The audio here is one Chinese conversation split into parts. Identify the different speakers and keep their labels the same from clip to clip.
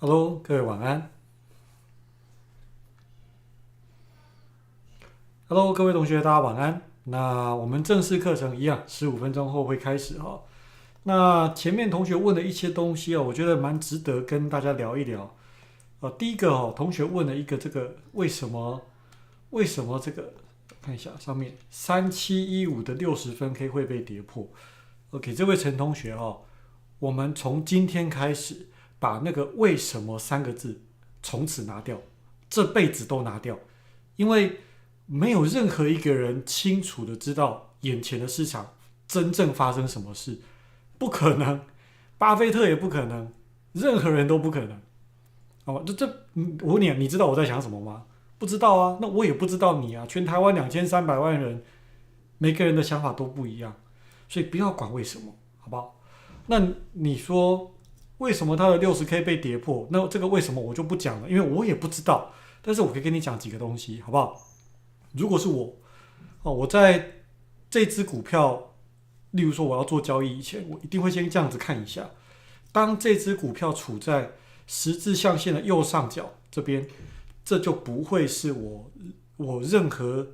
Speaker 1: Hello，各位晚安。Hello，各位同学，大家晚安。那我们正式课程一样，15分钟后会开始哈。那前面同学问的一些东西我觉得蛮值得跟大家聊一聊。第一个同学问了一个这个为什么这个看一下上面3715的60分 K 会被跌破。OK， 这位陈同学我们从今天开始把那个为什么三个字从此拿掉，这辈子都拿掉，因为没有任何一个人清楚的知道眼前的市场真正发生什么事，不可能，巴菲特也不可能，任何人都不可能。好吧，我问你，你知道我在想什么吗？不知道啊，那我也不知道你啊。全台湾2300万人，每个人的想法都不一样，所以不要管为什么，好不好？那你说为什么它的60K 被跌破？那这个为什么我就不讲了，因为我也不知道。但是我可以跟你讲几个东西，好不好？如果是我在这只股票，例如说我要做交易以前，我一定会先这样子看一下。当这只股票处在十字象限的右上角这边，这就不会是我任何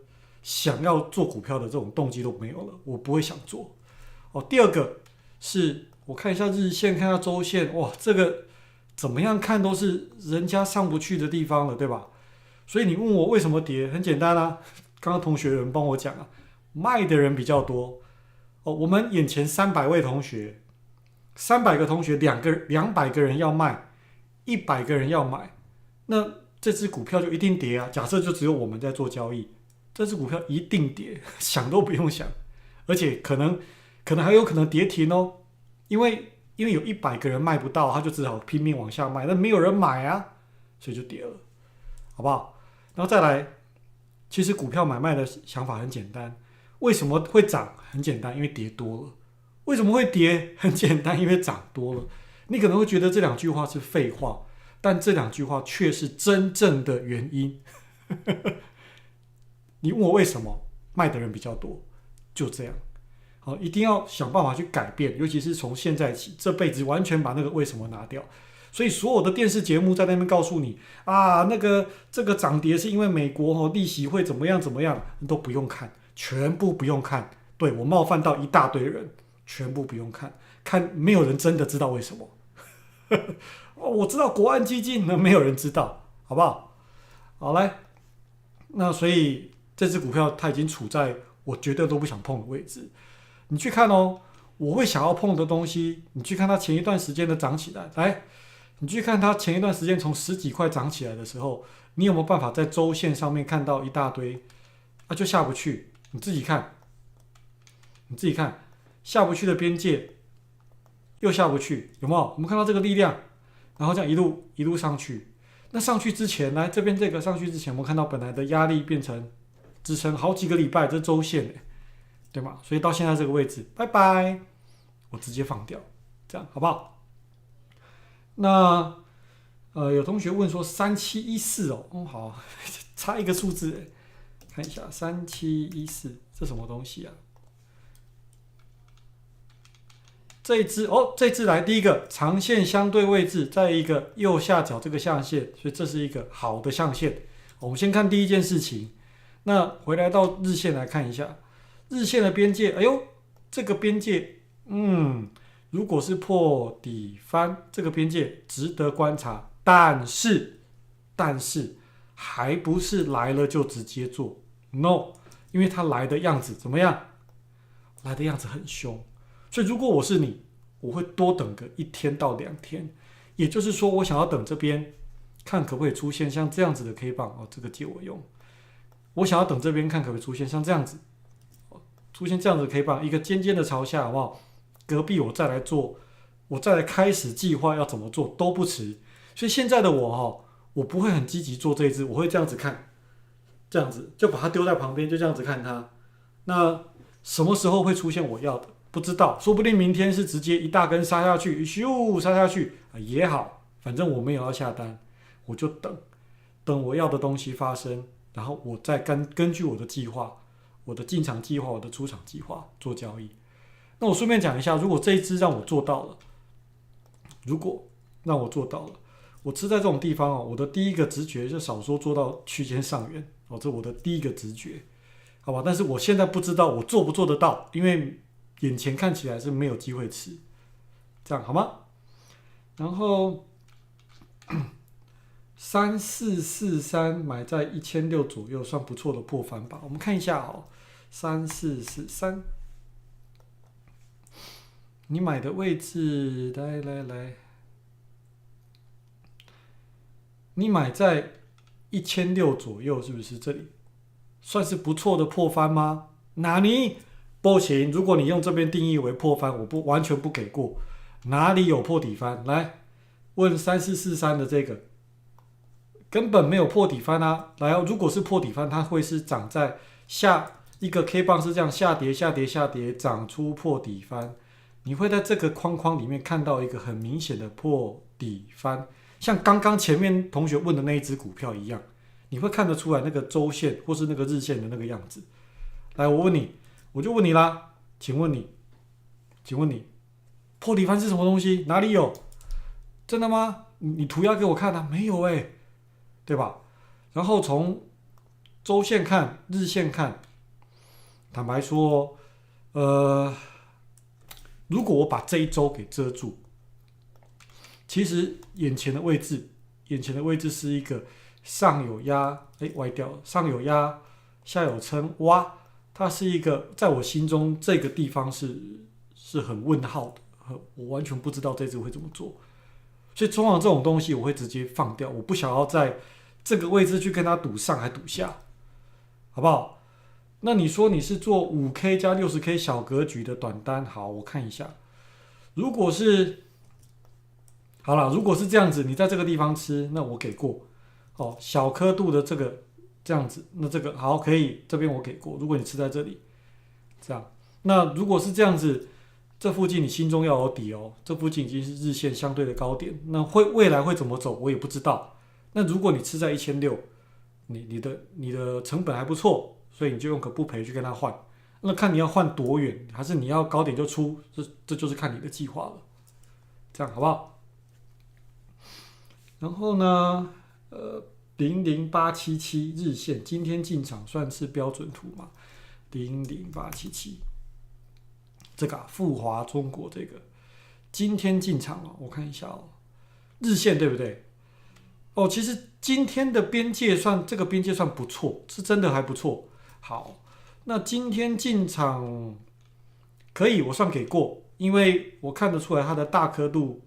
Speaker 1: 想要做股票的这种动机都没有了，我不会想做。第二个是我看一下日线，看一下周线，哇，这个怎么样看都是人家上不去的地方了，对吧？所以你问我为什么跌，很简单啊。刚刚同学有人帮我讲啊，卖的人比较多。我们眼前300位同学，300个同学200个人要卖，100个人要买，那这只股票就一定跌啊。假设就只有我们在做交易，这只股票一定跌，想都不用想，而且可能还有可能跌停哦，因为有100个人卖不到，他就只好拼命往下卖，那没有人买啊，所以就跌了，好不好？然后再来，其实股票买卖的想法很简单，为什么会涨？很简单，因为跌多了。为什么会跌？很简单，因为涨多了。你可能会觉得这两句话是废话，但这两句话却是真正的原因。你问我为什么卖的人比较多，就这样。好，一定要想办法去改变，尤其是从现在起，这辈子完全把那个为什么拿掉。所以所有的电视节目在那边告诉你啊，这个涨跌是因为美国利息会怎么样怎么样，你都不用看，全部不用看。对，我冒犯到一大堆人，全部不用看，没有人真的知道为什么。我知道国安基金，那没有人知道，好不好？好来，那所以这只股票它已经处在我绝对都不想碰的位置。你去看我会想要碰的东西，你去看它前一段时间的涨起来，来。你去看它前一段时间从10几块涨起来的时候，你有没有办法在周线上面看到一大堆就下不去？你自己看，下不去的边界又下不去，有没有？我们看到这个力量，然后这样一路上去。那上去之前，来这边这个上去之前，我们看到本来的压力变成支撑好几个礼拜，这周线对吗？所以到现在这个位置，拜拜，我直接放掉，这样好不好？那有同学问说3714好，差一个数字，看一下3714，这什么东西啊？这一只来第一个长线相对位置，在一个右下角这个象限，所以这是一个好的象限。我们先看第一件事情，那回来到日线来看一下，日线的边界，哎呦，这个边界，如果是破底翻，这个边界值得观察，但是还不是来了就直接做 ，no， 因为它来的样子怎么样？来的样子很凶，所以如果我是你，我会多等个1天到2天，也就是说，我想要等这边看可不可以出现像这样子的 K 棒这个借我用，我想要等这边看可不可以出现像这样子，出现这样子的 K 棒，一个尖尖的朝下，好不好？隔壁我再来做，我再来开始计划要怎么做都不迟。所以现在的我不会很积极做这一支，我会这样子看，这样子就把它丢在旁边，就这样子看它。那什么时候会出现我要的？不知道，说不定明天是直接一大根杀下去，咻杀下去也好，反正我没有要下单，我就等我要的东西发生，然后我再根据我的计划，我的进场计划，我的出场计划做交易。那我顺便讲一下，如果这一支让我做到了，我吃在这种地方哦，我的第一个直觉就少说做到区间上缘哦，这我的第一个直觉，好吧？但是我现在不知道我做不做得到，因为眼前看起来是没有机会吃，这样好吗？然后3443买在1600左右，算不错的破翻吧。我们看一下哦，3443，你买的位置，来，你买在1600左右，是不是这里算是不错的破翻吗？哪里不行？如果你用这边定义为破翻，我完全不给过。哪里有破底翻？来问3443的这个。根本没有破底翻啊！来哦，如果是破底翻，它会是长在下一个 K 棒是这样下跌、下跌、下跌，长出破底翻。你会在这个框框里面看到一个很明显的破底翻，像刚刚前面同学问的那一只股票一样，你会看得出来那个周线或是那个日线的那个样子。来，我问你，我就问你啦，请问你，破底翻是什么东西？哪里有？真的吗？你涂鸦给我看啊？没有欸。对吧？然后从周线看、日线看，坦白说，如果我把这一周给遮住，其实眼前的位置是一个上有压，歪掉了，上有压，下有撑，哇，它是一个在我心中这个地方是很问号的，我完全不知道这次会怎么做。所以通常这种东西我会直接放掉，我不想要在这个位置去跟它赌上还赌下，好不好？那你说你是做5K 加60K 小格局的短单，好，我看一下。如果是这样子，你在这个地方吃，那我给过。哦，小刻度的这个这样子，那这个好可以，这边我给过。如果你吃在这里，这样，那如果是这样子。这附近你心中要有底哦，这附近已经是日线相对的高点，那未来会怎么走我也不知道。那如果你吃在1600，你的成本还不错，所以你就用个不赔去跟他换。那看你要换多远，还是你要高点就出，这就是看你的计划了。这样好不好？然后呢，00877日线今天进场算是标准图嘛？00877。这个富华中国这个今天进场了，我看一下哦，日线对不对？哦，其实今天的这个边界算不错，是真的还不错。好，那今天进场可以，我算给过，因为我看得出来它的大刻度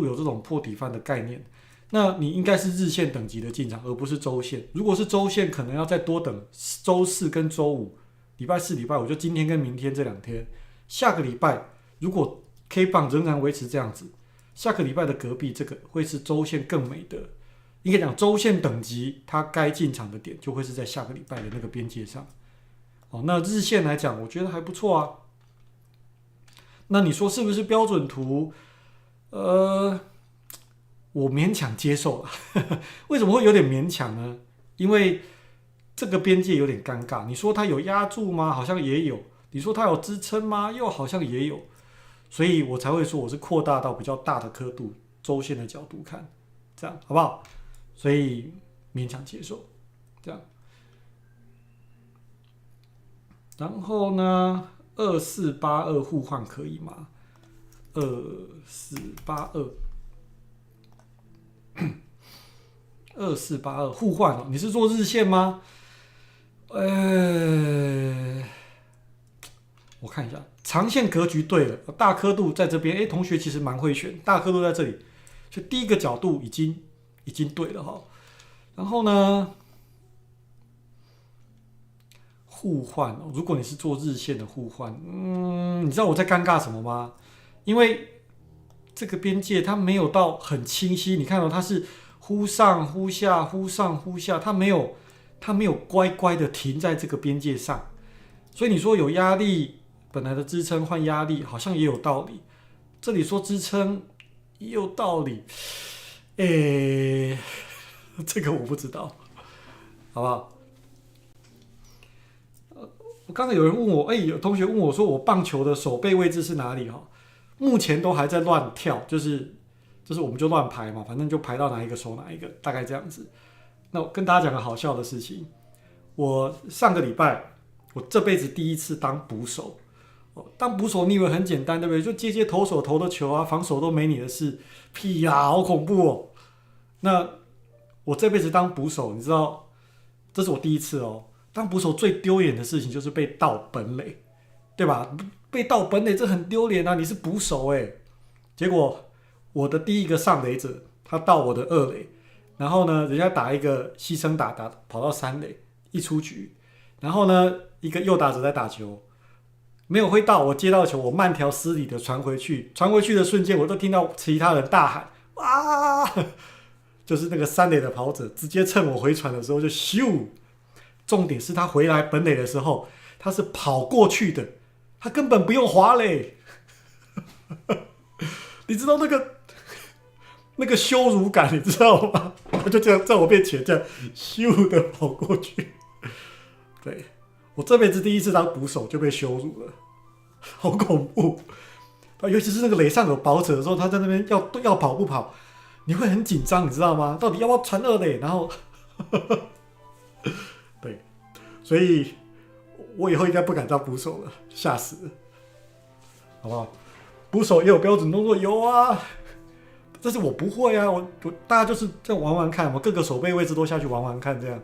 Speaker 1: 有这种破底翻的概念。那你应该是日线等级的进场，而不是周线。如果是周线，可能要再多等周4跟周5。礼拜4、礼拜5就今天跟明天这2天，下个礼拜如果 K 棒仍然维持这样子，下个礼拜的隔壁这个会是周线更美的，应该讲周线等级它该进场的点就会是在下个礼拜的那个边界上。哦，那日线来讲，我觉得还不错啊。那你说是不是标准图？我勉强接受了。为什么会有点勉强呢？因为这个边界有点尴尬，你说它有压住吗？好像也有。你说它有支撑吗？又好像也有。所以我才会说我是扩大到比较大的刻度、周线的角度看，这样好不好？所以勉强接受，这样。然后呢，2482互换可以吗？2482互换哦，你是做日线吗？我看一下，长线格局对了，大刻度在这边，同学其实蛮会选，大刻度在这里，所以第一个角度已经对了哈。然后呢，互换，如果你是做日线的互换，你知道我在尴尬什么吗？因为这个边界它没有到很清晰，你看到它是忽上忽下，忽上忽下，它没有乖乖的停在这个边界上，所以你说有压力。本来的支撑换压力好像也有道理，这里说支撑也有道理，这个我不知道，好不好？我刚才有人问我，有同学问我说我棒球的手背位置是哪里？目前都还在乱跳，就是就是我们就乱排嘛，反正就排到哪一个守哪一个，大概这样子。那我跟大家讲个好笑的事情，我上个礼拜我这辈子第一次当捕手。当捕手你以为很简单对不对？就接投手投的球啊，防守都没你的事。屁呀，好恐怖哦！那我这辈子当捕手，你知道，这是我第一次哦。当捕手最丢脸的事情就是被盗本垒，对吧？被盗本垒这很丢脸啊！你是捕手哎，结果我的第一个上垒者他盗我的二垒，然后呢，人家打一个牺牲打跑到三垒一出局，然后呢，一个右打者在打球。没有挥到，我接到球，我慢条斯理的传回去，传回去的瞬间，我都听到其他人大喊“啊”，就是那个三垒的跑者直接趁我回传的时候就咻。重点是他回来本垒的时候，他是跑过去的，他根本不用滑垒。你知道那个羞辱感，你知道吗？他就这样在我面前这样咻的跑过去，对。我这辈子第一次当捕手就被羞辱了，好恐怖！尤其是那个垒上有跑者的时候，他在那边要跑不跑，你会很紧张，你知道吗？到底要不要传二垒？然后，对，所以我以后应该不敢当捕手了，吓死了，好不好？捕手也有标准动作，有啊，但是我不会啊，我大家就是这样玩玩看，我各个守备位置都下去玩玩看，这样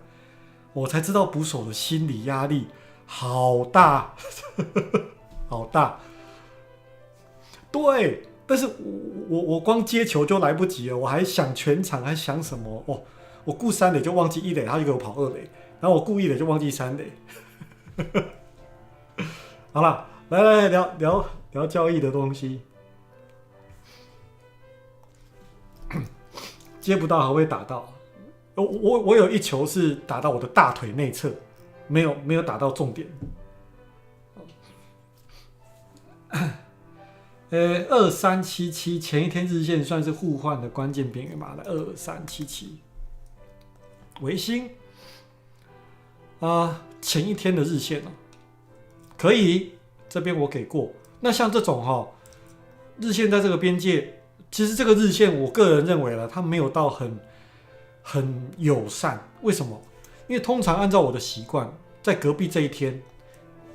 Speaker 1: 我才知道捕手的心理压力。好大，好大，对，但是我光接球就来不及了，我还想全场，还想什么？哦，我顾三垒就忘记一垒，他就给我跑二垒，然后我顾一垒就忘记三垒。好了，来聊交易的东西。接不到还会打到，我有一球是打到我的大腿内侧。没有打到重点。2377前一天日线算是互换的关键边缘码的2377，微星前一天的日线可以，这边我给过。那像这种日线在这个边界，其实这个日线我个人认为它没有到很友善，为什么？因为通常按照我的习惯，在隔壁这一天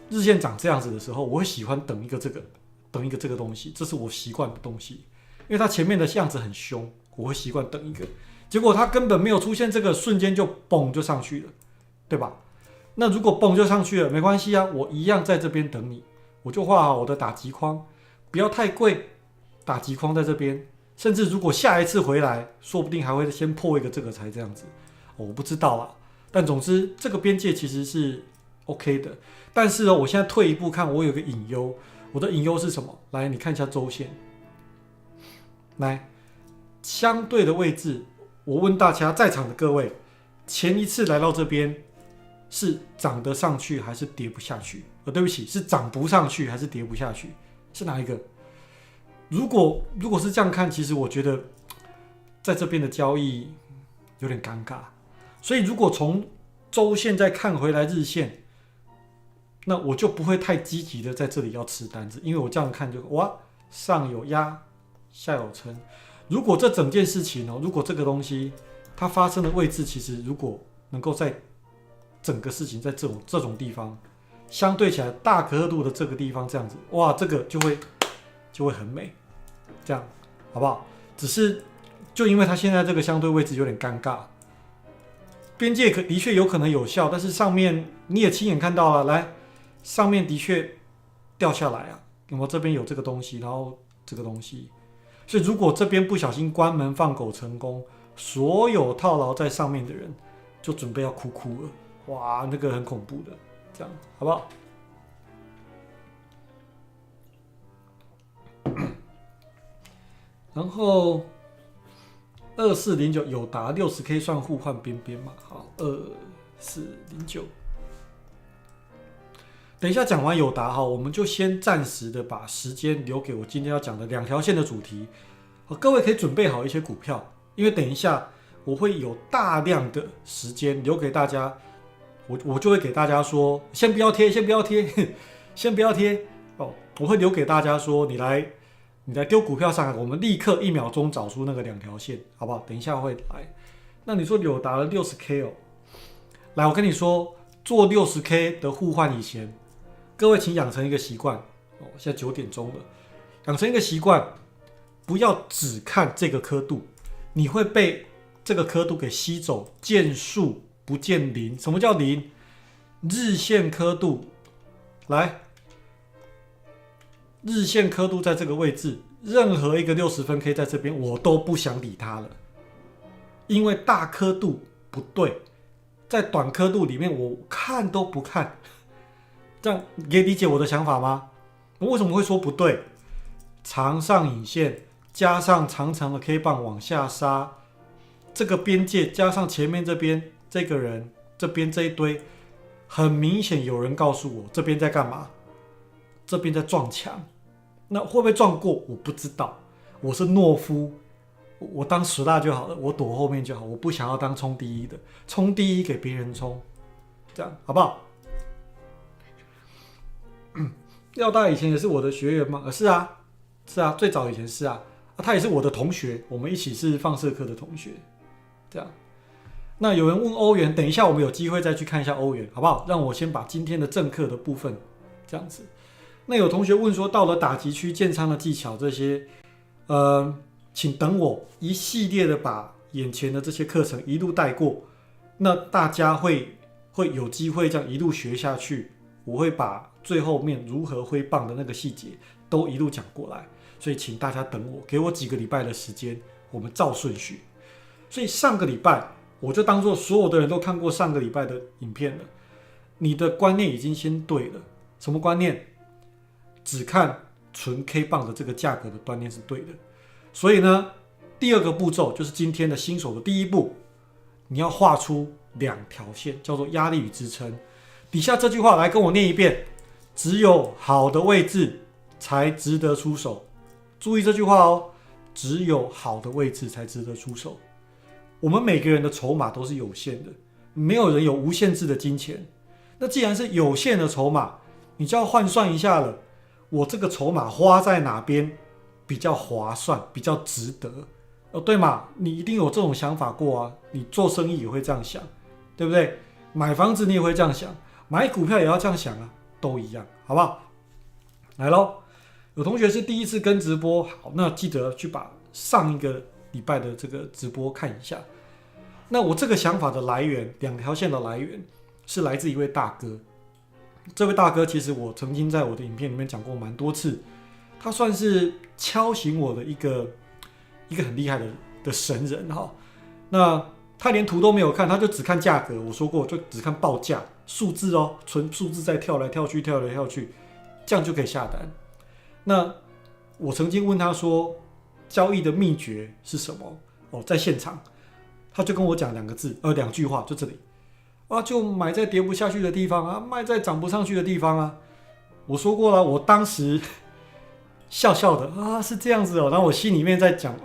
Speaker 1: 日线长这样子的时候，我会喜欢等一个这个东西，这是我习惯的东西。因为它前面的样子很凶，我会习惯等一个。结果它根本没有出现这个，瞬间就蹦就上去了，对吧？那如果蹦就上去了，没关系啊，我一样在这边等你，我就画好我的打击框，不要太贵，打击框在这边。甚至如果下一次回来，说不定还会先破一个这个才这样子，我不知道啦。但总之，这个边界其实是 OK 的。但是我现在退一步看，我有个隐忧。我的隐忧是什么？来，你看一下周线。来，相对的位置，我问大家在场的各位，前一次来到这边是涨得上去还是跌不下去？对不起，是涨不上去还是跌不下去？是哪一个？如果是这样看，其实我觉得在这边的交易有点尴尬。所以如果从周线再看回来日线，那我就不会太积极的在这里要吃单子，因为我这样看就哇，上有压，下有撑。如果这整件事情如果这个东西它发生的位置，其实如果能够在整个事情在这种地方，相对起来大可度的这个地方这样子，哇，这个就会很美，这样好不好？只是就因为它现在这个相对位置有点尴尬。边界的确有可能有效，但是上面你也亲眼看到了，来，上面的确掉下来啊，有没有？这边有这个东西，然后这个东西，所以如果这边不小心关门放狗成功，所有套牢在上面的人就准备要哭了，哇，那个很恐怖的，这样好不好？然后2409有达60K 算互换边边嘛？好，2409。等一下讲完友达我们就先暂时的把时间留给我今天要讲的两条线的主题。各位可以准备好一些股票，因为等一下我会有大量的时间留给大家，我就会给大家说，先不要贴，先不要贴，先不要贴哦。我会留给大家说，你你来丢股票上来，我们立刻1秒钟找出那个2条线，好不好？等一下会来。那你说友达了 60K 哦，来，我跟你说，做 60K 的互换以前，各位请养成一个习惯哦，现在9点钟了，养成一个习惯，不要只看这个刻度，你会被这个刻度给吸走，见数不见零。什么叫零？日线刻度，来。日线刻度在这个位置，任何一个60分 K 在这边，我都不想理它了，因为大刻度不对，在短刻度里面我看都不看，这样你可以理解我的想法吗？我为什么会说不对？长上影线加上长长的 K 棒往下杀，这个边界加上前面这边这个人这边这一堆，很明显有人告诉我这边在干嘛？这边在撞墙，那会不会撞过？我不知道。我是懦夫，我当10大就好了，我躲后面就好，我不想要当冲第一的，冲第一给别人冲，这样好不好？廖大以前也是我的学员吗？是啊，是啊，最早以前是啊，他也是我的同学，我们一起是放射科的同学，这样。那有人问欧元，等一下我们有机会再去看一下欧元，好不好？让我先把今天的正课的部分这样子。那有同学问说，到了打击区建仓的技巧这些，请等我一系列的把眼前的这些课程一路带过，那大家会有机会这样一路学下去。我会把最后面如何挥棒的那个细节都一路讲过来，所以请大家等我，给我几个礼拜的时间，我们照顺序。所以上个礼拜我就当做所有的人都看过上个礼拜的影片了，你的观念已经先对了。什么观念？只看纯 K 棒的这个价格的观念是对的。所以呢，第二个步骤就是今天的新手的第一步，你要画出2条线，叫做压力与支撑。底下这句话来跟我念一遍：只有好的位置才值得出手。注意这句话哦，只有好的位置才值得出手。我们每个人的筹码都是有限的，没有人有无限制的金钱。那既然是有限的筹码，你就要换算一下了。我这个筹码花在哪边比较划算，比较值得？对嘛？你一定有这种想法过啊！你做生意也会这样想，对不对？买房子你也会这样想，买股票也要这样想啊，都一样，好不好？来咯，有同学是第一次跟直播，好，那记得去把上一个礼拜的这个直播看一下。那我这个想法的来源，2条线的来源是来自一位大哥。这位大哥其实我曾经在我的影片里面讲过蛮多次，他算是敲醒我的一个很厉害的神人哈。那他连图都没有看，他就只看价格。我说过，就只看报价数字哦，纯数字在跳来跳去，跳来跳去，这样就可以下单。那我曾经问他说，交易的秘诀是什么？哦，在现场，他就跟我讲2句话，就这里。就买在跌不下去的地方啊，卖在涨不上去的地方啊。我说过了，我当时笑笑的啊，是这样子哦。然后我心里面在讲，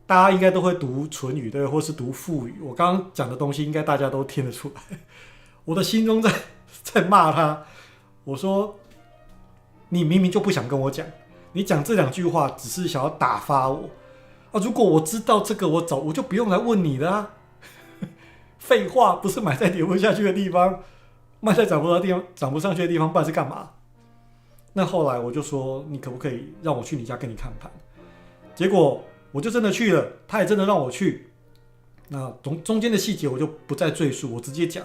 Speaker 1: 大家应该都会读唇语对，或是读腹语。我刚刚讲的东西，应该大家都听得出来。我的心中在骂他，我说你明明就不想跟我讲，你讲这2句话只是想要打发我啊。如果我知道这个，我就不用来问你了啊。废话，不是买在跌不下去的地方，卖在涨不上去的地方，不然是干嘛？那后来我就说，你可不可以让我去你家跟你看盘？结果我就真的去了，他也真的让我去。那中间的细节我就不再赘述，我直接讲。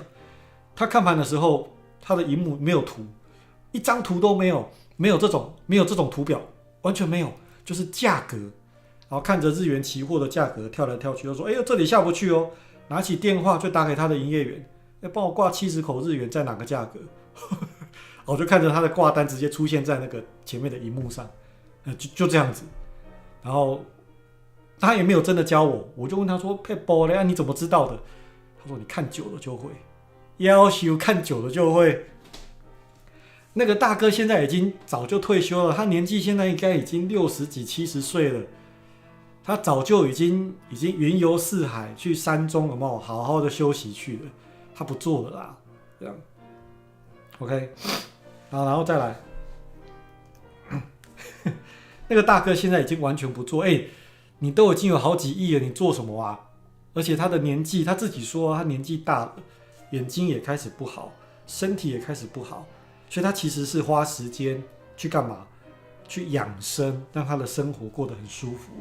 Speaker 1: 他看盘的时候，他的萤幕没有图，一张图都没有，没有这种图表，完全没有，就是价格。然后看着日元期货的价格跳来跳去，就说：“哎呦，这里下不去哦。”拿起电话就打给他的营业员，帮我挂70口日元，在哪个价格？我就看着他的挂单直接出现在那个前面的荧幕上，就这样子。然后他也没有真的教我，我就问他说：“佩波嘞，你怎么知道的？”他说：“你看久了就会，要求看久了就会。”那个大哥现在已经早就退休了，他年纪现在应该已经60几、70岁了。他早就已经云游四海，去山中有没有好好的休息去了？他不做了啦，这样 OK。好，然后再来，那个大哥现在已经完全不做，你都已经有好几亿了，你做什么啊？而且他的年纪，他自己说他年纪大了，眼睛也开始不好，身体也开始不好，所以他其实是花时间去干嘛？去养生，让他的生活过得很舒服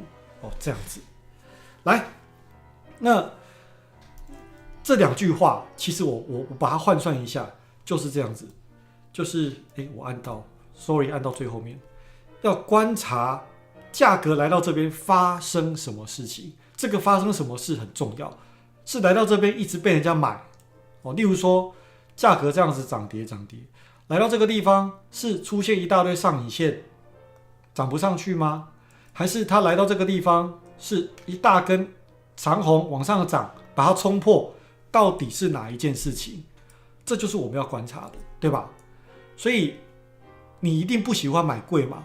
Speaker 1: 哦，这样子。来，那这2句话，其实我把它换算一下，就是这样子，就是我按到 按到最后面，要观察价格来到这边发生什么事情。这个发生什么事很重要，是来到这边一直被人家买哦。例如说，价格这样子涨跌，来到这个地方是出现一大堆上影线，涨不上去吗？还是它来到这个地方是一大根长红往上涨，把它冲破？到底是哪一件事情？这就是我们要观察的，对吧？所以你一定不喜欢买贵嘛？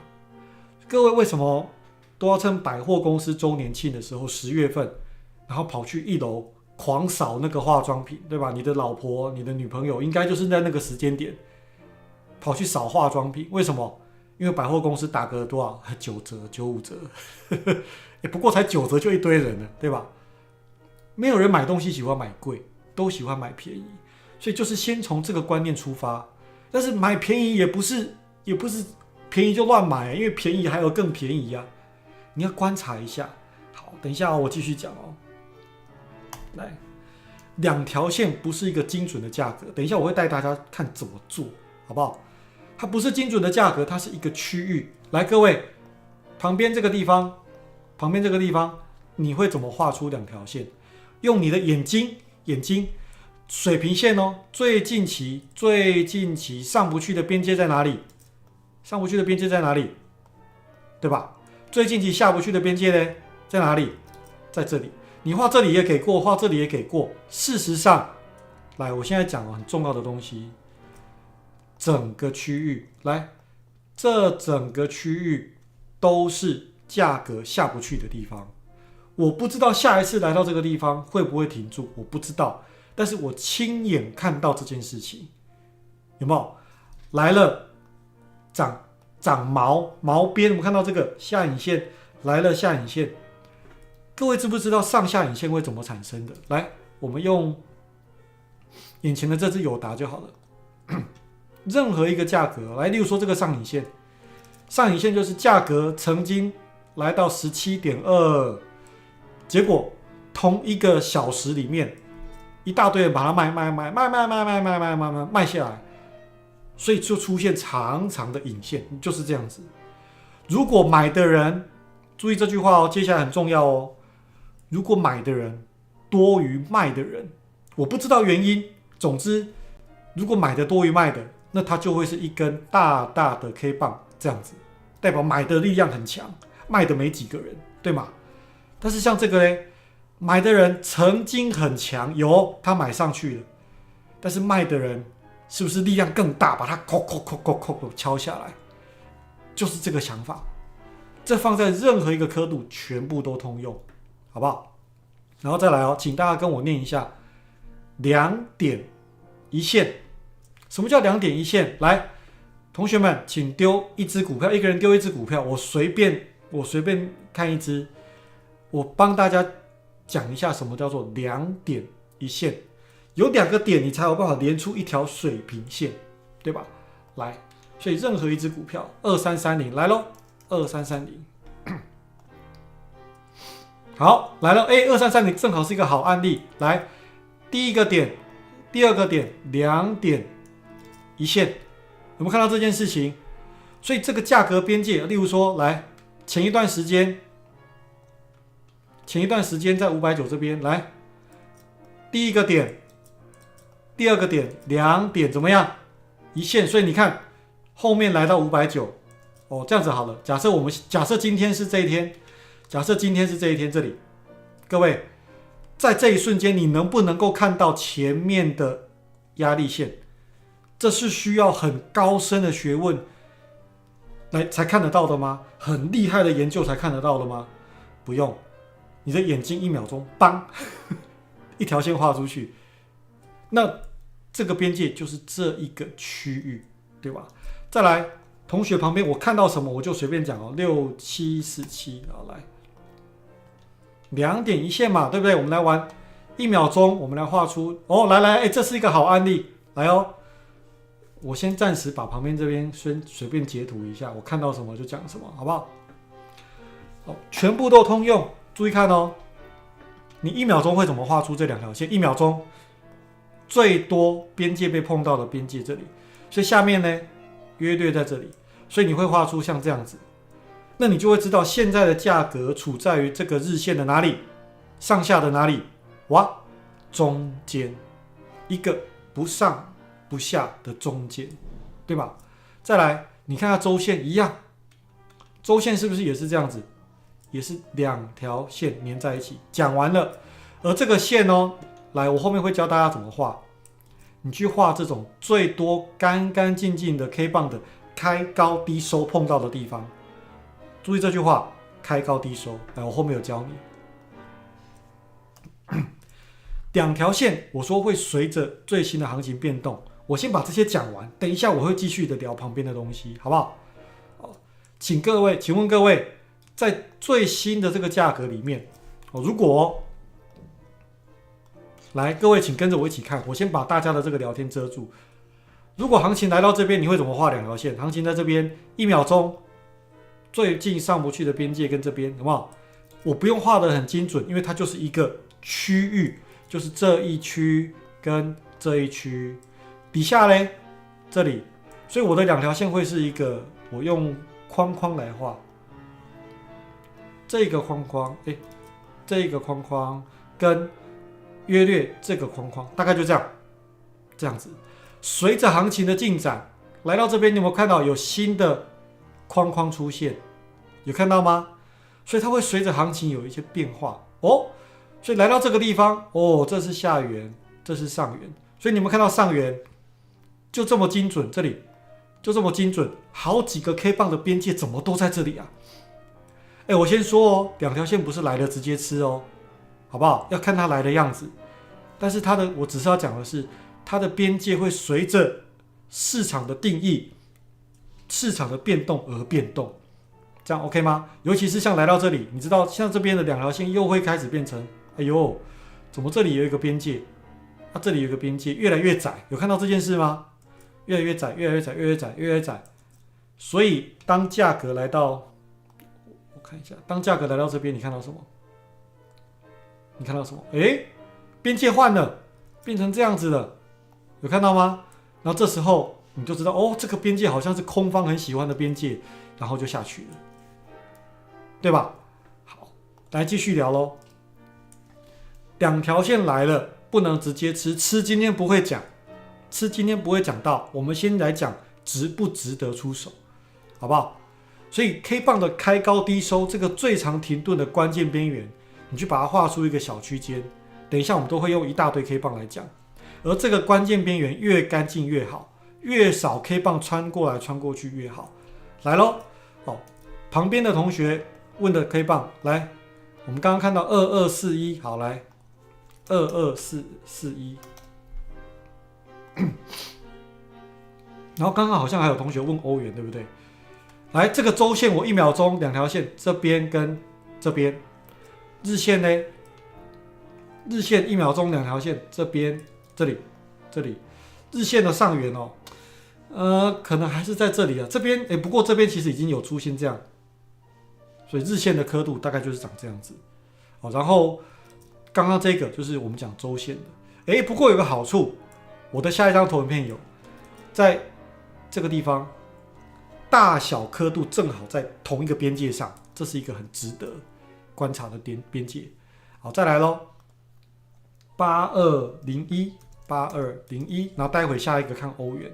Speaker 1: 各位为什么都要趁百货公司周年庆的时候10月份，然后跑去1楼狂扫那个化妆品，对吧？你的老婆、你的女朋友应该就是在那个时间点跑去扫化妆品，为什么？因为百货公司打个多少9折、95折，不过才9折就一堆人了，对吧？没有人买东西喜欢买贵，都喜欢买便宜，所以就是先从这个观念出发。但是买便宜也不是便宜就乱买，因为便宜还有更便宜啊。你要观察一下。好，等一下我继续讲哦。来，2条线不是一个精准的价格，等一下我会带大家看怎么做，好不好？它不是精准的价格，它是一个区域。来，各位，旁边这个地方，你会怎么画出2条线？用你的眼睛水平线哦，最近期上不去的边界在哪里？对吧？最近期下不去的边界呢，在哪里？在这里。你画这里也给过，画这里也给过。事实上，来，我现在讲很重要的东西，整个区域，来，这整个区域都是价格下不去的地方。我不知道下一次来到这个地方会不会停住，我不知道，但是我亲眼看到这件事情，有没有？来了，长毛边，我们看到这个下影线来了，下影线，各位知不知道上下影线会怎么产生的？来，我们用眼前的这只友达就好了。任何一个价格，来，例如说这个上影线就是价格曾经来到 17.2， 结果同一个小时里面，一大堆人把它卖下来，所以就出现长长的影线，就是这样子。如果买的人，注意这句话哦，接下来很重要哦。如果买的人多于卖的人，我不知道原因，总之，如果买的多于卖的，那它就会是一根大大的 K 棒，这样子，代表买的力量很强，卖的没几个人，对吗？但是像这个呢，买的人曾经很强，他买上去了，但是卖的人是不是力量更大，把它敲下来？就是这个想法。这放在任何一个刻度全部都通用，好不好？然后再来哦，请大家跟我念一下2点一线。什么叫2点一线？来，同学们，请丢一只股票，一个人丢一只股票，我随便看一只，我帮大家讲一下什么叫做2点一线。有2个点，你才有办法连出一条水平线，对吧？来，所以任何一只股票，2330来咯，2330，好，来了，2330正好是一个好案例。来，第一个点，第二个点，2点一线，有没有看到这件事情？所以这个价格边界，例如说，来前一段时间在590这边，来第一个点，第二个点，2点怎么样？一线，所以你看后面来到590，哦，这样子好了。假设今天是这一天，这里，各位在这一瞬间，你能不能够看到前面的压力线？这是需要很高深的学问来才看得到的吗？很厉害的研究才看得到的吗？不用，你的眼睛1秒钟，砰，一条线画出去。那这个边界就是这一个区域，对吧？再来，同学旁边我看到什么我就随便讲哦，6747，好来，2点一线嘛，对不对？我们来玩1秒钟，我们来画出哦，来，这是一个好案例，来哦。我先暂时把旁边这边先随便截图一下，我看到什么就讲什么，好不好？好，全部都通用。注意看哦，你1秒钟会怎么画出这2条线？1秒钟最多边界被碰到的边界这里，所以下面呢约略在这里，所以你会画出像这样子。那你就会知道现在的价格处在于这个日线的哪里，上下的哪里？哇，中间，一个不上不下的中间，对吧？再来，你看下周线一样，周线是不是也是这样子？也是2条线连在一起。讲完了，而这个线哦，来，我后面会教大家怎么画。你去画这种最多干干净净的 K 棒的开高低收碰到的地方。注意这句话，开高低收。来，我后面有教你。2条线，我说会随着最新的行情变动。我先把这些讲完，等一下我会继续的聊旁边的东西，好不好？请问各位，在最新的这个价格里面，如果来各位请跟着我一起看，我先把大家的这个聊天遮住。如果行情来到这边，你会怎么画2条线？行情在这边1秒钟最近上不去的边界跟这边，好不好？我不用画得很精准，因为它就是一个区域，就是这一区跟这一区。底下嘞，这里，所以我的2条线会是一个，我用框框来画，这个框框，这个框框跟约略这个框框，大概就这样子。随着行情的进展，来到这边，你有没有看到有新的框框出现？有看到吗？所以它会随着行情有一些变化哦。所以来到这个地方，哦，这是下缘，这是上缘，所以你们看到上缘。就这么精准，这里就这么精准，好几个 K 棒的边界怎么都在这里啊？我先说哦，2条线不是来了直接吃哦，好不好？要看它来的样子。但是我只是要讲的是，它的边界会随着市场的定义、市场的变动而变动，这样 OK 吗？尤其是像来到这里，你知道像这边的2条线又会开始变成，哎呦，怎么这里有一个边界？这里有一个边界越来越窄，有看到这件事吗？越来越窄，越来越窄，越来越窄，越来越窄。所以当价格来到，我看一下，当价格来到这边，你看到什么？你看到什么？边界换了，变成这样子了，有看到吗？然后这时候你就知道，哦，这个边界好像是空方很喜欢的边界，然后就下去了，对吧？好，来继续聊咯。2条线来了，不能直接吃，今天不会讲。今天不会讲到，我们先来讲值不值得出手，好不好？所以 K 棒的开高低收这个最长停顿的关键边缘，你去把它画出一个小区间。等一下我们都会用一大堆 K 棒来讲，而这个关键边缘越干净越好，越少 K 棒穿过来穿过去越好。来咯，旁边的同学问的 K 棒，来，我们刚刚看到2241，好，来22441。然后刚刚好像还有同学问欧元，对不对？来，这个周线我1秒钟2条线，这边跟这边。日线呢？日线1秒钟2条线，这边、这里。日线的上缘哦，可能还是在这里啊。这边不过这边其实已经有出现这样，所以日线的刻度大概就是长这样子。然后刚刚这个就是我们讲周线的。不过有个好处。我的下一张投影片有，在这个地方，大小刻度正好在同一个边界上，这是一个很值得观察的边界。好，再来咯8201，然后待会下一个看欧元。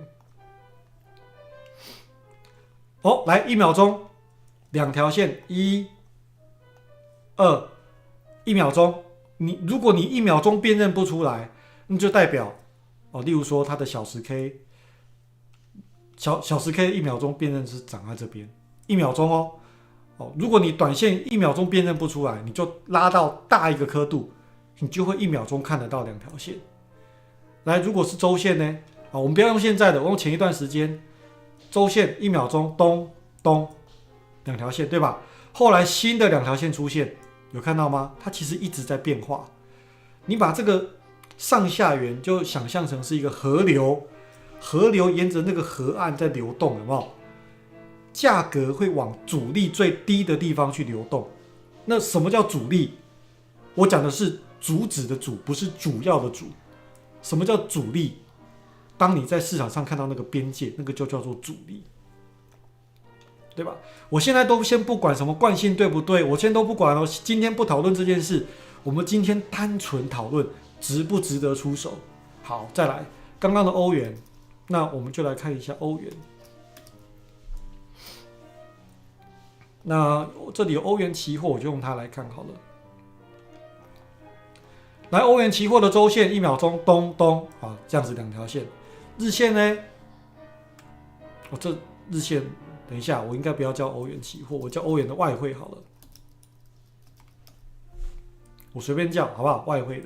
Speaker 1: 来1秒钟，2条线，1、2，1秒钟。如果你1秒钟辨认不出来，那就代表。例如说它的小10 K， 小10 K 1秒钟辨认是长在这边，1秒钟哦。如果你短线1秒钟辨认不出来，你就拉到大一个刻度，你就会1秒钟看得到2条线。来，如果是周线呢？我们不要用现在的，我用前一段时间周线1秒钟咚咚2条线，对吧？后来新的2条线出现，有看到吗？它其实一直在变化。你把这个上下缘就想象成是一个河流，河流沿着那个河岸在流动，有没有？价格会往阻力最低的地方去流动。那什么叫阻力？我讲的是主旨的主，不是主要的主。什么叫阻力？当你在市场上看到那个边界，那个就叫做阻力，对吧？我现在都先不管什么惯性对不对，我先都不管了，今天不讨论这件事，我们今天单纯讨论值不值得出手。好，再来刚刚的欧元，那我们就来看一下欧元。那这里有欧元期货，我就用它来看好了。来，欧元期货的周线1秒钟咚咚啊，这样子2条线。日线呢？这日线，等一下，我应该不要叫欧元期货，我叫欧元的外汇好了。我随便叫好不好？外汇的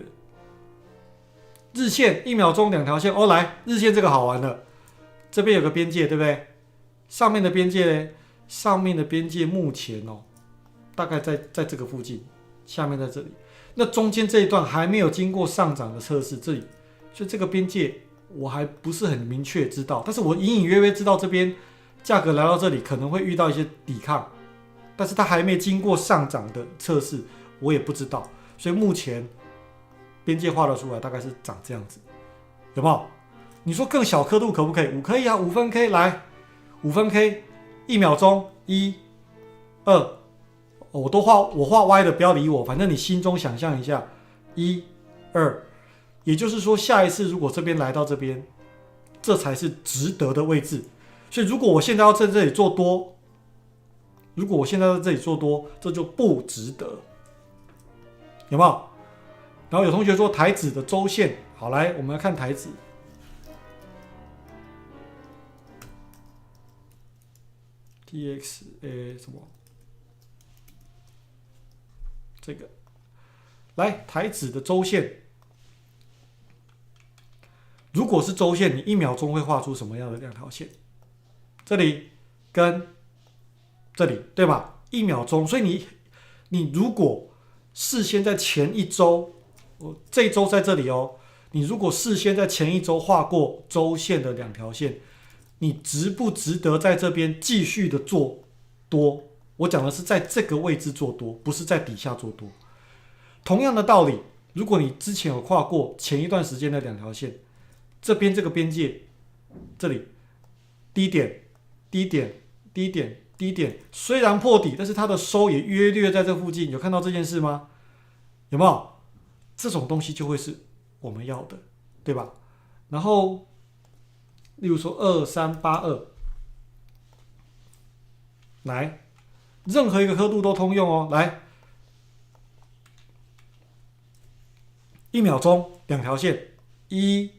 Speaker 1: 日线1秒钟2条线。来，日线这个好玩了，这边有个边界，对不对？上面的边界呢？上面的边界目前大概在这个附近，下面在这里。那中间这一段还没有经过上涨的测试，这里，所以这个边界我还不是很明确知道，但是我隐隐约约知道这边价格来到这里可能会遇到一些抵抗，但是它还没经过上涨的测试，我也不知道，所以目前边界画了出来，大概是长这样子，有没有？你说更小刻度可不可以？可以啊，5分 K 来，5分 K 1秒钟1、2。我画歪的，不要理我，反正你心中想象一下，1、2，也就是说，下一次如果这边来到这边，这才是值得的位置。所以，如果我现在要在这里做多，这就不值得，有没有？然后有同学说台指的周线，好，来，我们来看台指。TX 什么？这个来台指的周线，如果是周线，你1秒钟会画出什么样的2条线？这里跟这里，对吧？1秒钟，所以你如果事先在前一周，这一周在这里你如果事先在前一周画过周线的2条线，你值不值得在这边继续的做多？我讲的是在这个位置做多，不是在底下做多。同样的道理，如果你之前有跨过前一段时间的2条线，这边这个边界，这里低点、低点、低点、低点，虽然破底，但是它的收也约略在这附近，有看到这件事吗？有没有？这种东西就会是我们要的，对吧？然后，例如说2382，来。任何一个刻度都通用来，1秒钟2条线，1、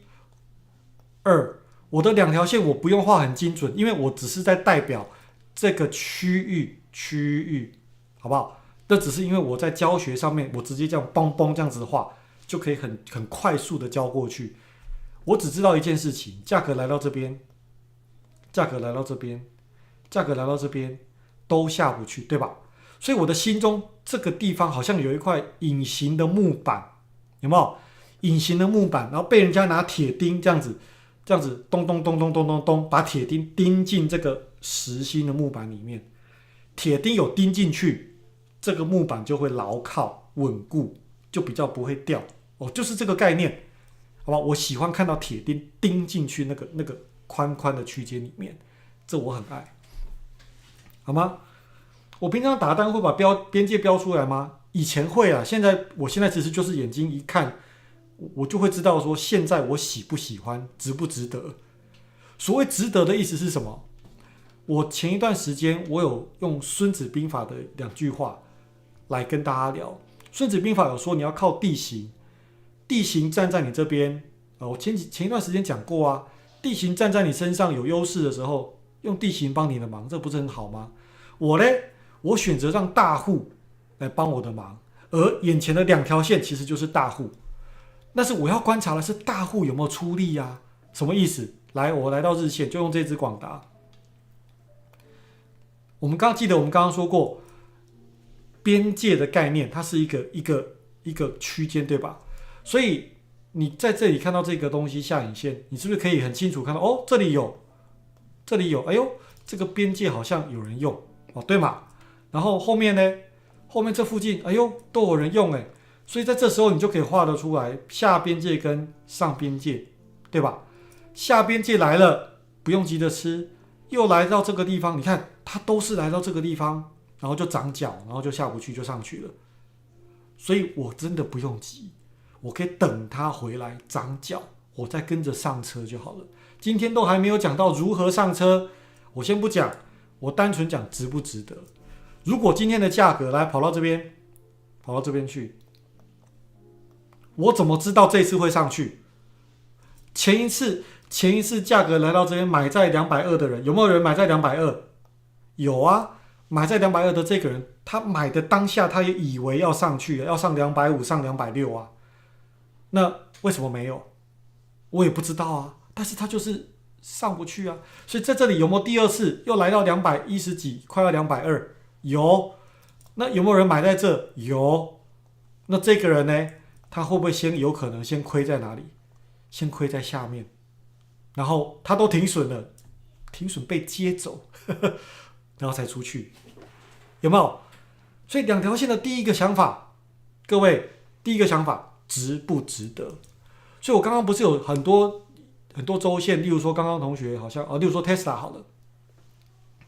Speaker 1: 2，我的2条线我不用画很精准，因为我只是在代表这个区域，好不好？这只是因为我在教学上面，我直接这样嘣嘣这样子画，就可以很快速的教过去。我只知道一件事情，价格来到这边，价格来到这边，价格来到这边。都下不去，对吧？所以我的心中这个地方好像有一块隐形的木板，有没有？隐形的木板，然后被人家拿铁钉这样子咚咚咚咚咚咚咚，把铁钉钉进这个实心的木板里面。铁钉有钉进去，这个木板就会牢靠稳固，就比较不会掉。就是这个概念，好吧？我喜欢看到铁钉钉进去那个宽宽的区间里面，这我很爱。好吗？我平常打单会把边界标出来吗？以前会啊，我现在其实就是眼睛一看，我就会知道说现在我喜不喜欢，值不值得。所谓值得的意思是什么？我前一段时间我有用《孙子兵法》的2句话来跟大家聊。《孙子兵法》有说你要靠地形，地形站在你这边，我前一段时间讲过啊，地形站在你身上有优势的时候。用地形帮你的忙，这不是很好吗？我选择让大户来帮我的忙，而眼前的2条线其实就是大户。但是我要观察的是大户有没有出力啊？什么意思？来，我来到日线，就用这只广达，记得我们刚刚说过，边界的概念，它是一个区间，对吧？所以你在这里看到这个东西下影线，你是不是可以很清楚看到哦，这里有，这里有，哎呦，这个边界好像有人用哦，对吗？然后后面呢，后面这附近，哎呦，都有人用哎，所以在这时候你就可以画得出来下边界跟上边界，对吧？下边界来了，不用急着吃，又来到这个地方，你看它都是来到这个地方，然后就长角，然后就下不去，就上去了。所以我真的不用急，我可以等它回来长角，我再跟着上车就好了。今天都还没有讲到如何上车，我先不讲，我单纯讲值不值得。如果今天的价格来跑到这边去，我怎么知道这次会上去？前一次价格来到这边买在220的人，有没有人买在220？有啊，买在220的这个人，他买的当下他也以为要上去，要上250，上260啊。那为什么没有？我也不知道啊。但是他就是上不去啊。所以在这里有没有第二次又来到210几，快要220？有。那有没有人买在这？有。那这个人呢？他会不会有可能先亏在哪里？先亏在下面，然后他都停损了，停损被接走，然后才出去，有没有？所以两条线的第一个想法，各位，第一个想法值不值得？所以我刚刚不是有很多周线，例如说刚刚同学好像例如说 Tesla 好了，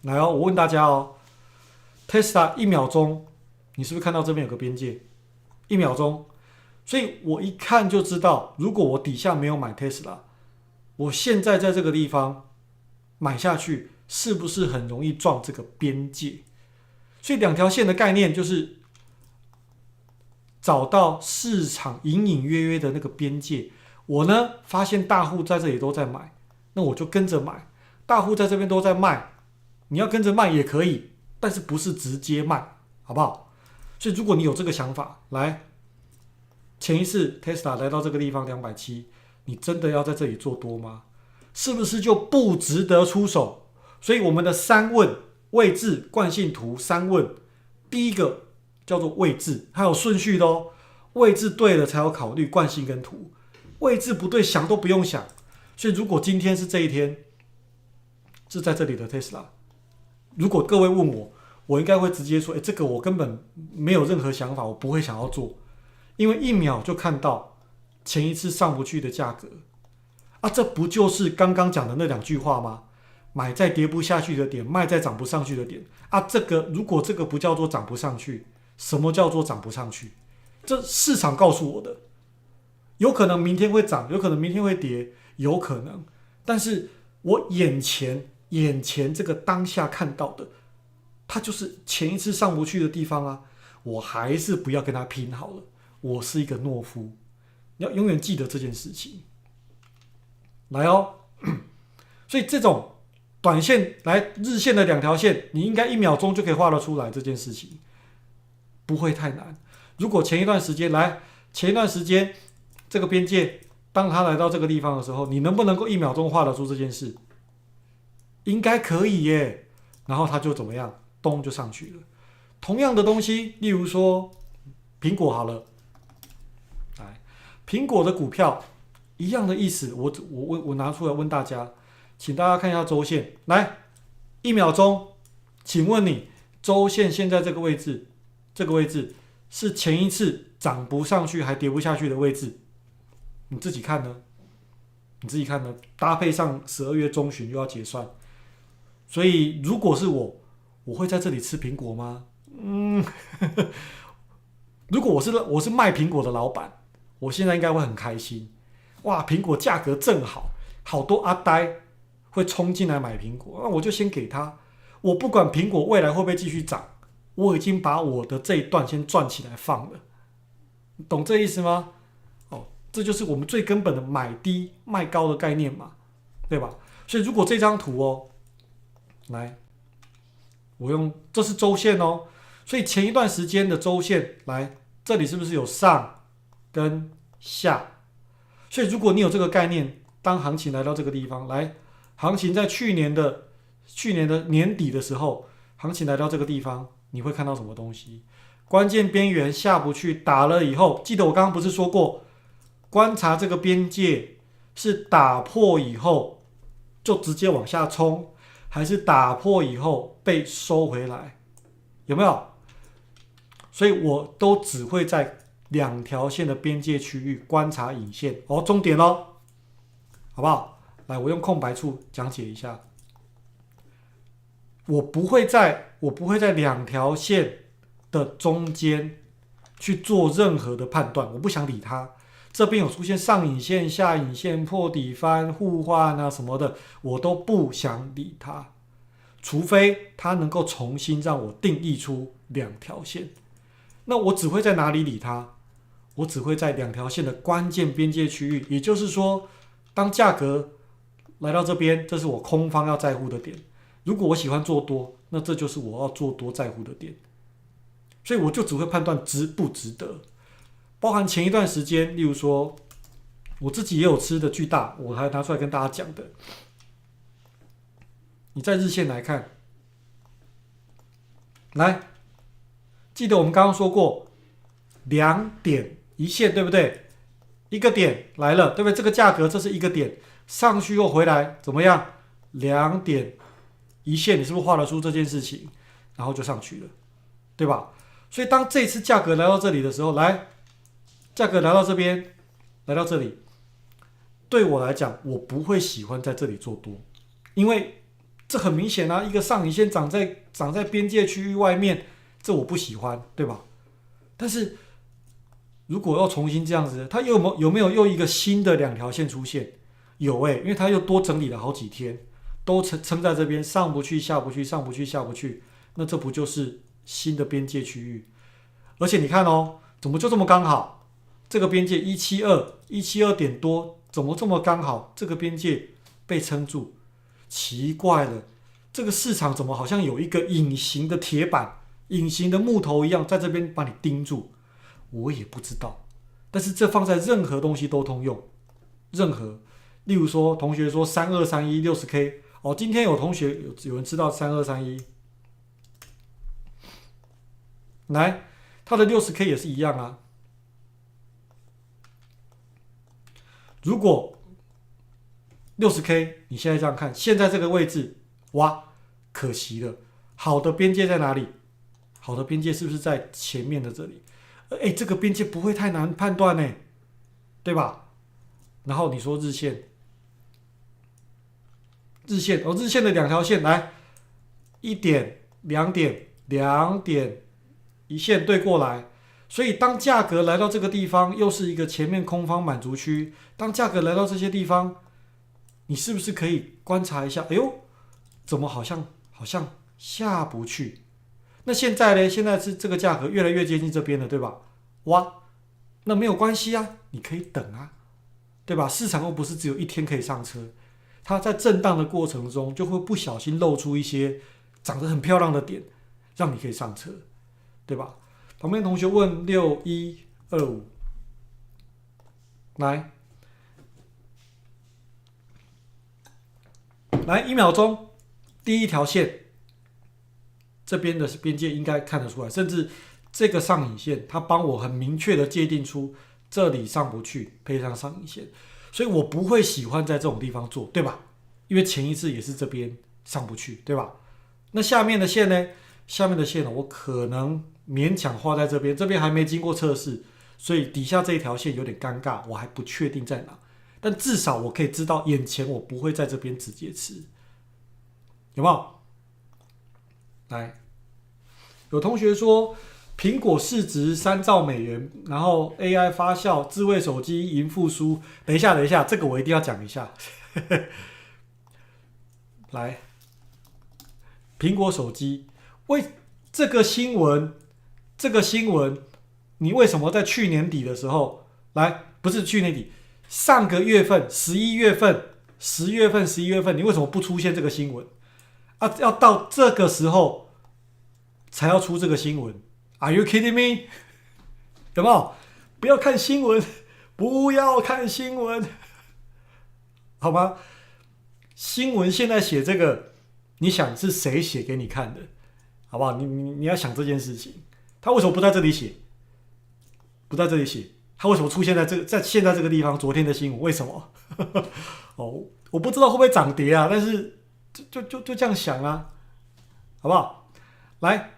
Speaker 1: 来哦，我问大家哦 ，Tesla 1秒钟，你是不是看到这边有个边界？1秒钟。所以我一看就知道，如果我底下没有买 Tesla， 我现在在这个地方买下去，是不是很容易撞这个边界？所以两条线的概念就是找到市场隐隐约约的那个边界。我呢发现大户在这里都在买，那我就跟着买。大户在这边都在卖，你要跟着卖也可以，但是不是直接卖，好不好？所以如果你有这个想法，来。前一次 Tesla 来到这个地方270，你真的要在这里做多吗？是不是就不值得出手？所以我们的3问位置惯性图3问，第一个叫做位置，还有顺序的哦。位置对了才有考虑惯性跟图，位置不对想都不用想。所以如果今天是这一天，是在这里的 Tesla， 如果各位问我，我应该会直接说，这个我根本没有任何想法，我不会想要做。因为1秒就看到前一次上不去的价格啊，这不就是刚刚讲的那2句话吗？买在跌不下去的点，卖在涨不上去的点啊。如果这个不叫做涨不上去，什么叫做涨不上去？这市场告诉我的，有可能明天会涨，有可能明天会跌，有可能，但是我眼前这个当下看到的，它就是前一次上不去的地方啊，我还是不要跟它拼好了。我是一个懦夫，你要永远记得这件事情。来哦，所以这种短线来日线的2条线，你应该1秒钟就可以画得出来这件事情，不会太难。如果前一段时间这个边界，当它来到这个地方的时候，你能不能够1秒钟画得出这件事？应该可以耶。然后它就怎么样，咚就上去了。同样的东西，例如说苹果好了。苹果的股票一样的意思，我拿出来问大家，请大家看一下周线，来1秒钟，请问你周线现在这个位置是前一次涨不上去还跌不下去的位置，你自己看呢？搭配上12月中旬又要结算，所以如果是我会在这里吃苹果吗？如果我是卖苹果的老板。我现在应该会很开心，哇！苹果价格正好，好多阿呆会冲进来买苹果，那我就先给他。我不管苹果未来会不会继续涨，我已经把我的这一段先赚起来放了，懂这意思吗？这就是我们最根本的买低卖高的概念嘛，对吧？所以如果这张图来，这是周线哦，所以前一段时间的周线来，这里是不是有上？跟下，所以如果你有这个概念，当行情来到这个地方来，行情在去年的年底的时候，行情来到这个地方，你会看到什么东西？关键边缘下不去，打了以后，记得我刚刚不是说过，观察这个边界是打破以后就直接往下冲，还是打破以后被收回来？有没有？所以我都只会在2条线的边界区域观察影线。哦，重点咯，好不好？来，我用空白处讲解一下。我不会在2条线的中间去做任何的判断，我不想理它。这边有出现上影线、下影线、破底翻、互换啊什么的，我都不想理它，除非它能够重新让我定义出2条线。那我只会在哪里理它？我只会在2条线的关键边界区域，也就是说，当价格来到这边，这是我空方要在乎的点。如果我喜欢做多，那这就是我要做多在乎的点。所以我就只会判断值不值得。包含前一段时间，例如说我自己也有吃的巨大，我还拿出来跟大家讲的。你在日线来看，来，记得我们刚刚说过2点一线，对不对？一个点来了，对不对？这个价格这是一个点，上去又回来，怎么样？2点一线，你是不是画得出这件事情？然后就上去了，对吧？所以当这次价格来到这里的时候，来，价格来到这边，来到这里，对我来讲，我不会喜欢在这里做多，因为这很明显啊，一个上影线长在边界区域外面，这我不喜欢，对吧？但是如果要重新这样子，它有没有又一个新的2条线出现？有因为它又多整理了好几天，都撑在这边，上不去下不去，上不去下不去，那这不就是新的边界区域？而且你看哦，怎么就这么刚好？这个边界172点多，怎么这么刚好？这个边界被撑住，奇怪了，这个市场怎么好像有一个隐形的铁板、隐形的木头一样，在这边把你盯住？我也不知道，但是这放在任何东西都通用，任何，例如说，同学说3231 60K， 哦，今天有同学有人知道3231，来，它的 60K 也是一样啊。如果 60K， 你现在这样看，现在这个位置，哇，可惜了。好的边界在哪里？好的边界是不是在前面的这里？这个边界不会太难判断呢，对吧？然后你说日线，日线的2条线来，1点、2点、2点，一线对过来。所以当价格来到这个地方，又是一个前面空方满足区。当价格来到这些地方，你是不是可以观察一下？哎呦，怎么好像下不去？那现在呢？现在是这个价格越来越接近这边了，对吧？哇，那没有关系啊，你可以等啊，对吧？市场又不是只有一天可以上车，它在震荡的过程中就会不小心露出一些长得很漂亮的点，让你可以上车，对吧？旁边同学问6125，来1秒钟，第一条线这边的边界应该看得出来，甚至这个上影线它帮我很明确的界定出这里上不去，配上上影线，所以我不会喜欢在这种地方做，对吧？因为前一次也是这边上不去，对吧？那下面的线呢？下面的线我可能勉强画在这边，这边还没经过测试，所以底下这一条线有点尴尬，我还不确定在哪，但至少我可以知道眼前我不会在这边直接吃，有没有？来，有同学说苹果市值3兆美元，然后 AI 发酵，智慧手机迎复苏。等一下，这个我一定要讲一下。来，苹果手机这个新闻，你为什么在去年底的时候，来，不是去年底，上个月份11月份，10月份、11月份，你为什么不出现这个新闻？啊，要到这个时候才要出这个新闻 ？Are you kidding me？ 有没有？不要看新闻，不要看新闻，好吗？新闻现在写这个，你想是谁写给你看的？好不好？你要想这件事情，他为什么不在这里写？不在这里写，他为什么出现在现在这个地方？昨天的新闻为什么？哦，我不知道会不会涨跌啊，但是就这样想啊，好不好？来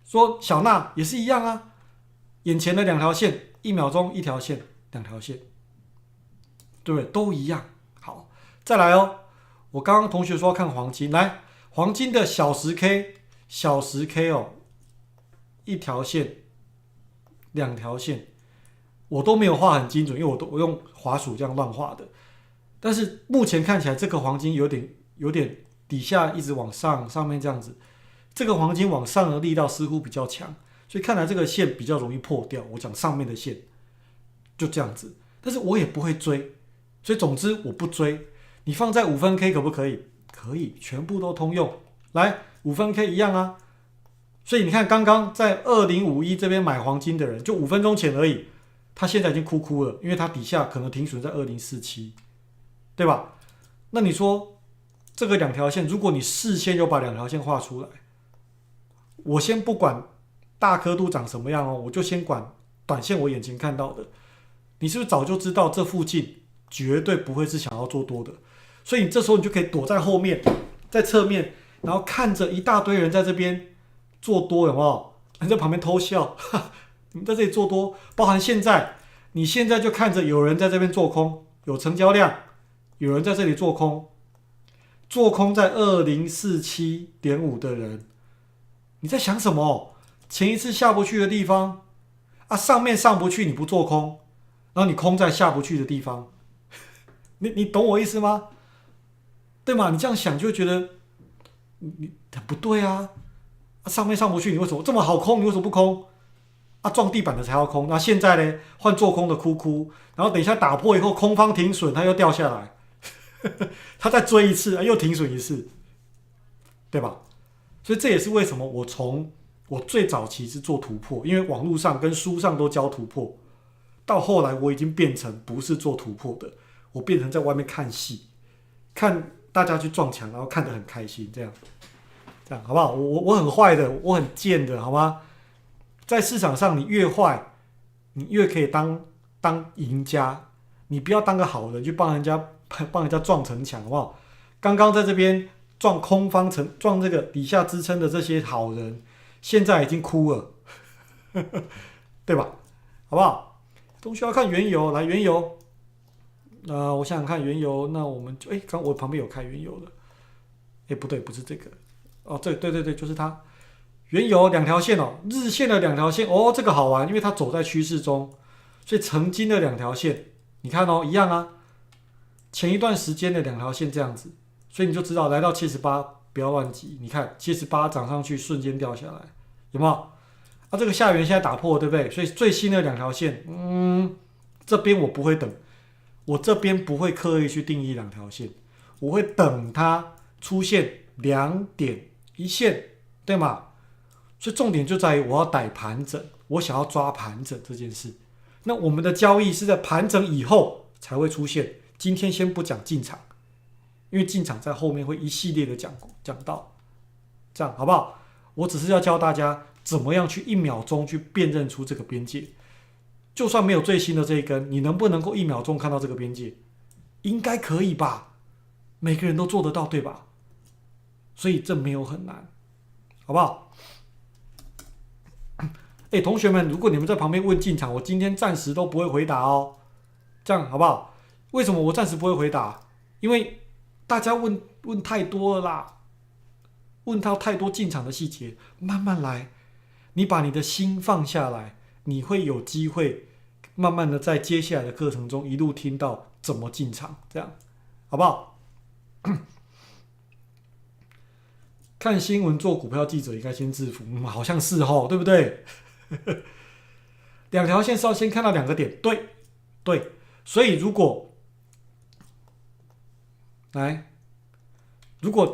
Speaker 1: 说小纳也是一样啊，眼前的两条线，1秒钟一条线，2条线，对不对？都一样。好，再来哦。我刚刚同学说要看黄金，来，黄金的小时 K 哦，一条线，2条线，我都没有画很精准，因为我用滑鼠这样乱画的。但是目前看起来这个黄金有点底下一直往上，上面这样子，这个黄金往上的力道似乎比较强，所以看来这个线比较容易破掉。我讲上面的线就这样子，但是我也不会追，所以总之我不追。你放在5分 K 可不可以？可以，全部都通用。来，5分 K 一样啊。所以你看，刚刚在2051这边买黄金的人，就5分钟前而已，他现在已经哭了，因为他底下可能停损在2047，对吧？那你说这个2条线，如果你事先就把2条线画出来，我先不管大刻度长什么样哦，我就先管短线我眼前看到的，你是不是早就知道这附近绝对不会是想要做多的？所以你这时候你就可以躲在后面，在侧面，然后看着一大堆人在这边做多，有没有？你在旁边偷笑，你们在这里做多，包含你现在就看着有人在这边做空，有成交量，有人在这里做空，做空在2047.5的人，你在想什么？前一次下不去的地方啊，上面上不去你不做空，然后你空在下不去的地方，你懂我意思吗？对吗？你这样想就会觉得你不对啊，上面上不去，你为什么这么好空？你为什么不空？啊，撞地板的才要空。那现在呢？换做空的哭，然后等一下打破以后，空方停损，它又掉下来，他再追一次，又停损一次，对吧？所以这也是为什么我最早期是做突破，因为网络上跟书上都教突破，到后来我已经变成不是做突破的，我变成在外面看戏，看大家去撞墙，然后看得很开心，这样好不好？我很坏的，我很贱的，好吗？在市场上，你越坏，你越可以当赢家。你不要当个好人，去帮人家撞城墙，好不好？刚刚在这边撞空方撞这个底下支撑的这些好人，现在已经哭了，对吧？好不好？东西要看原油，来原油。我想想看原油，那我们就刚我旁边有开原油的，不对，不是这个，对，就是它。原油2条线哦，日线的2条线哦，这个好玩，因为它走在趋势中，所以曾经的2条线，你看哦，一样啊。前一段时间的2条线这样子，所以你就知道来到78不要乱急。你看78涨上去瞬间掉下来，有没有？这个下缘现在打破了，对不对？所以最新的2条线，这边我不会等，我这边不会刻意去定义2条线，我会等它出现2点一线，对吗？所以重点就在于我要逮盘整，我想要抓盘整这件事。那我们的交易是在盘整以后才会出现。今天先不讲进场，因为进场在后面会一系列的讲到，这样好不好？我只是要教大家怎么样去1秒钟去辨认出这个边界。就算没有最新的这一根，你能不能够1秒钟看到这个边界？应该可以吧？每个人都做得到，对吧？所以这没有很难，好不好？同学们，如果你们在旁边问进场，我今天暂时都不会回答哦，这样好不好？为什么我暂时不会回答？因为大家问太多了啦，问到太多进场的细节，慢慢来，你把你的心放下来，你会有机会慢慢的在接下来的课程中一路听到怎么进场，这样好不好？看新闻做股票记者应该先制服，好像是哦，对不对？2条线是要先看到2个点，对，所以如果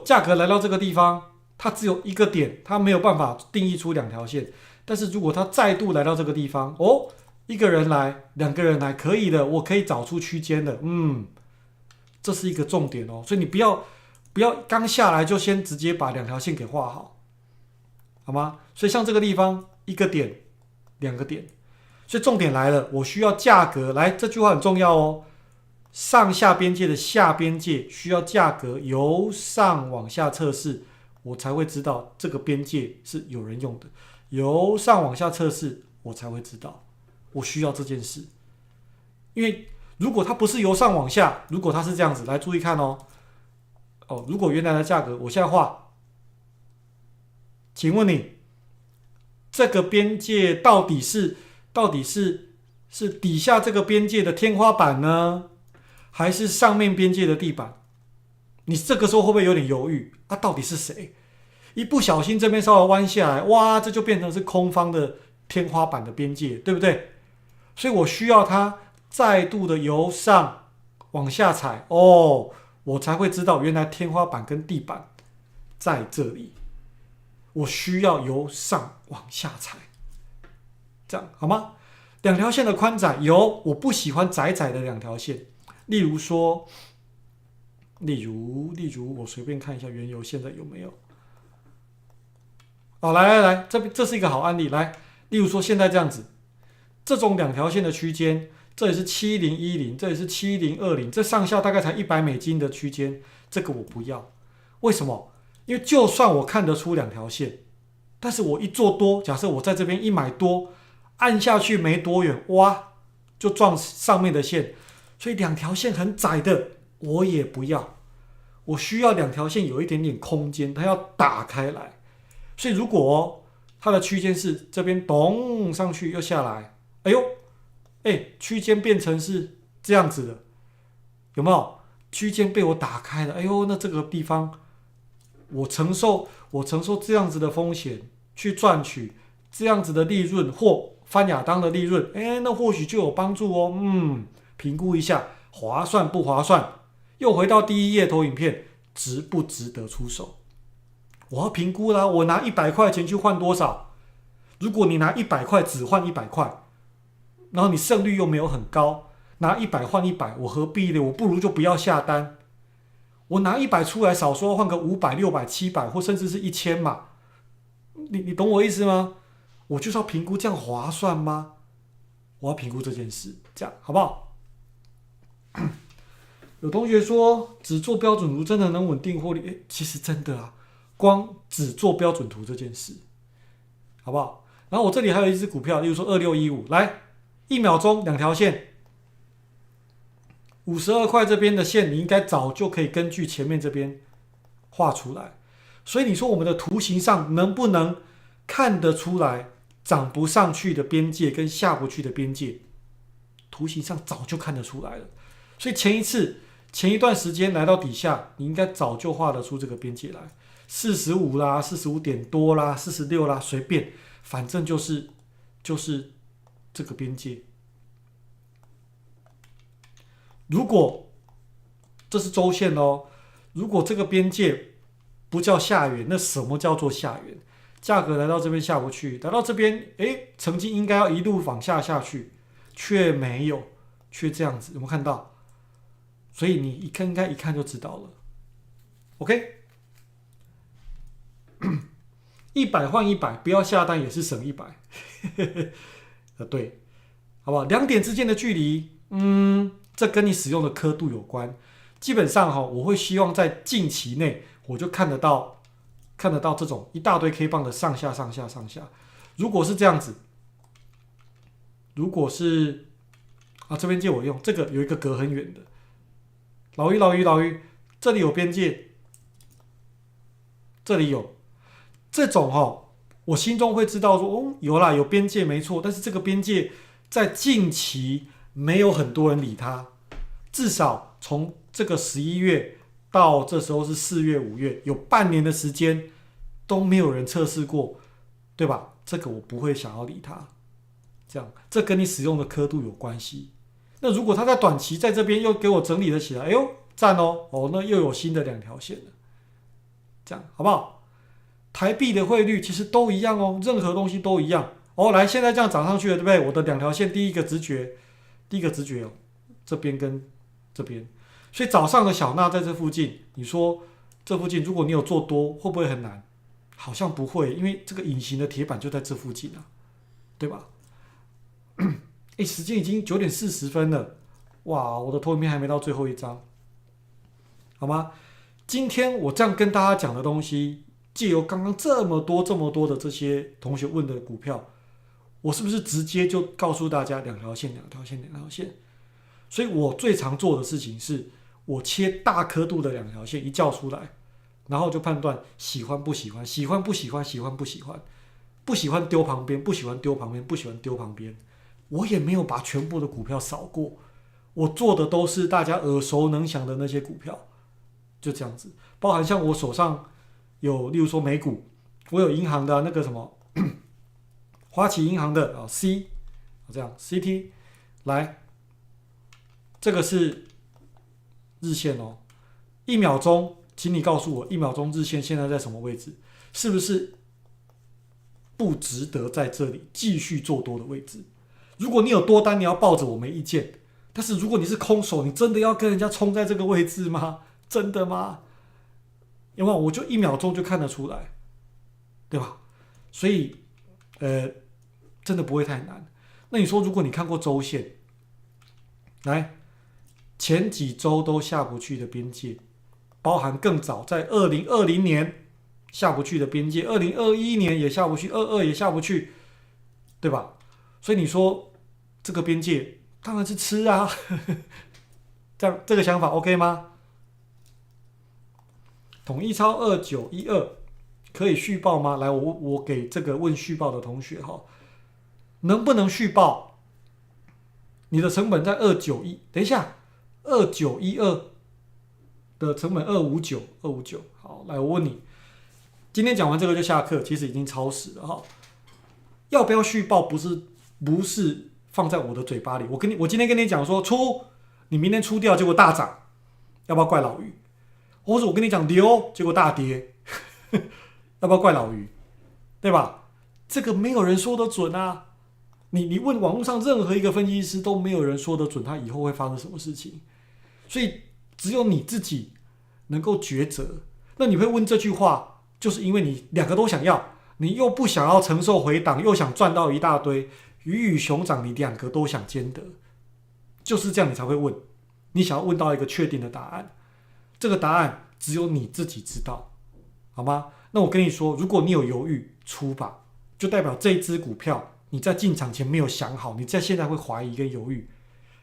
Speaker 1: 价格来到这个地方，它只有1个点，它没有办法定义出2条线。但是如果它再度来到这个地方，1个人来，2个人来，可以的，我可以找出区间的，这是一个重点哦。所以你不要刚下来就先直接把2条线给画好，好吗？所以像这个地方一个点、两个点，所以重点来了，我需要价格。来，这句话很重要哦。上下边界的下边界需要价格由上往下测试，我才会知道这个边界是有人用的。由上往下测试，我才会知道我需要这件事。因为如果它不是由上往下，如果它是这样子，来注意看哦。如果原来的价格，我现在画，请问你这个边界到底是底下这个边界的天花板呢，还是上面边界的地板？你这个时候会不会有点犹豫啊？到底是谁？一不小心这边稍微弯下来，哇，这就变成是空方的天花板的边界，对不对？所以我需要它再度的由上往下踩，我才会知道原来天花板跟地板在这里。我需要由上往下踩，这样好吗？两条线的宽窄有，我不喜欢窄窄的两条线。例如我随便看一下原油现在有没有。来，这是一个好案例。来，例如说现在这样子，这种两条线的区间，这也是7010，这也是7020，这上下大概才$100的区间，这个我不要。为什么？因为就算我看得出两条线，但是我一做多，假设我在这边一买多，按下去没多远，哇，就撞上面的线，所以两条线很窄的我也不要，我需要两条线有一点点空间，它要打开来。所以如果它的区间是这边咚上去又下来，区间变成是这样子的，有没有？区间被我打开了，那这个地方我承受这样子的风险，去赚取这样子的利润或翻亚当的利润，那或许就有帮助哦。评估一下划算不划算？又回到第一页投影片，值不值得出手？我要评估啦，我拿100块钱去换多少？如果你拿100块只换100块，然后你胜率又没有很高，拿100换100，我何必呢？我不如就不要下单。我拿100出来，少说换个500、600、700，或甚至是1000嘛。你懂我意思吗？我就是要评估这样划算吗？我要评估这件事，这样好不好？有同学说只做标准图真的能稳定获利，其实真的啊，光只做标准图这件事，好不好？然后我这里还有一只股票，例如说2615，来1秒钟2条线，52块这边的线你应该早就可以根据前面这边画出来。所以你说我们的图形上能不能看得出来涨不上去的边界跟下不去的边界？图形上早就看得出来了。所以前一段时间来到底下，你应该早就画得出这个边界来，45啦，45点多啦，46啦，随便，反正就是这个边界。如果这是周线哦，如果这个边界不叫下缘，那什么叫做下缘？价格来到这边下不去，来到这边，曾经应该要一路往下去，却没有，却这样子，有没有看到？所以你应该一看就知道了。OK， 100换100，不要下单也是省100。对，好不好？2点之间的距离，这跟你使用的刻度有关。基本上我会希望在近期内我就看得到这种一大堆 K 棒的上下。如果是这样子，如果是这边借我用，这个有一个隔很远的，老于，这里有边界，这里有这种我心中会知道说，有啦，有边界没错，但是这个边界在近期没有很多人理它，至少从这个11月到这时候是4月、5月，有半年的时间都没有人测试过，对吧？这个我不会想要理它，这样，这跟你使用的刻度有关系。那如果它在短期在这边又给我整理了起来，赞哦，那又有新的2条线了，这样好不好？台币的汇率其实都一样哦，任何东西都一样来，现在这样涨上去了，对不对？我的2条线，第一个直觉这边跟这边，所以早上的小纳在这附近，你说这附近如果你有做多，会不会很难？好像不会，因为这个隐形的铁板就在这附近啊，对吧？时间已经9:40了，哇，我的投影片还没到最后一张，好吗？今天我这样跟大家讲的东西，借由刚刚这么多的这些同学问的股票，我是不是直接就告诉大家两条线？所以我最常做的事情是，我切大刻度的2条线一叫出来，然后就判断喜欢不喜欢，喜欢不喜欢，喜欢不喜欢，不喜欢丢旁边，不喜欢丢旁边，不喜欢丢旁边。我也没有把全部的股票扫过，我做的都是大家耳熟能详的那些股票，就这样子。包含像我手上有，例如说美股，我有银行的那个什么花旗银行的C， 这样 CT 来。这个是日线哦，1秒钟，请你告诉我，1秒钟日线现在在什么位置？是不是不值得在这里继续做多的位置？如果你有多单，你要抱着我没意见。但是如果你是空手，你真的要跟人家冲在这个位置吗？真的吗？因为我就1秒钟就看得出来，对吧？所以真的不会太难。那你说，如果你看过周线，来。前几周都下不去的边界，包含更早在2020年下不去的边界，2021年也下不去，22也下不去，对吧？所以你说这个边界当然是吃啊，这个想法 OK 吗？统一超2912可以续报吗？来，我给这个问续报的同学哈，能不能续报？你的成本在291，等一下。2912的成本259，好，来我问你，今天讲完这个就下课，其实已经超时了哈。要不要续报不是放在我的嘴巴里，我今天跟你讲说出，你明天出掉，结果大涨，要不要怪老于？或者我跟你讲留，结果大跌，要不要怪老于？对吧？这个没有人说得准啊。你问网络上任何一个分析师都没有人说得准，他以后会发生什么事情。所以只有你自己能够抉择。那你会问这句话，就是因为你2个都想要，你又不想要承受回档，又想赚到一大堆，鱼与熊掌你2个都想兼得，就是这样你才会问。你想要问到一个确定的答案，这个答案只有你自己知道，好吗？那我跟你说，如果你有犹豫，出吧，就代表这一只股票你在进场前没有想好，你在现在会怀疑跟犹豫。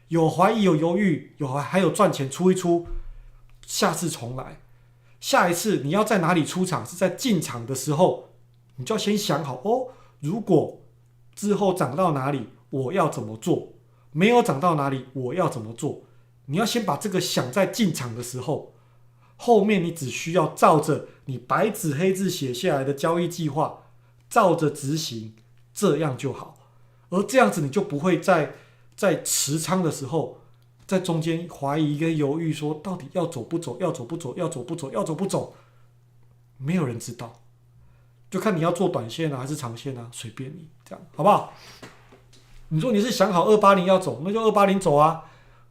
Speaker 1: 有怀疑，有犹豫，还有赚钱，出一出，下次重来。下一次你要在哪里出场？是在进场的时候，你就要先想好哦。如果之后涨到哪里，我要怎么做？没有涨到哪里，我要怎么做？你要先把这个想在进场的时候，后面你只需要照着你白纸黑字写下来的交易计划，照着执行，这样就好。而这样子你就不会在持仓的时候，在中间怀疑跟犹豫，说到底要走不走，要走不走，要走不走，要走不走，没有人知道，就看你要做短线啊还是长线啊，随便你，这样好不好？你说你是想好280要走，那就280走啊。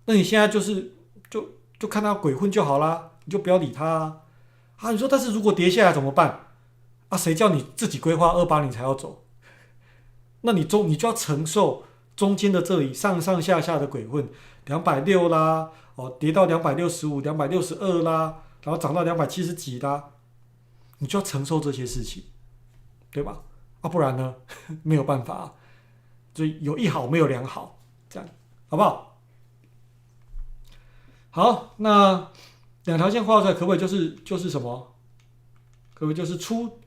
Speaker 1: 那你现在就看他鬼混就好啦，你就不要理他啊。你说但是如果跌下来怎么办啊？谁叫你自己规划280才要走？那你就要承受中间的这里上上下下的鬼混，260啦，跌到265、262啦，然后涨到270几啦，你就要承受这些事情，对吧？不然呢，没有办法，所以有一好没有2好，这样好不好？好，那2条线画出来，可不可以就是什么？可不可以就是出？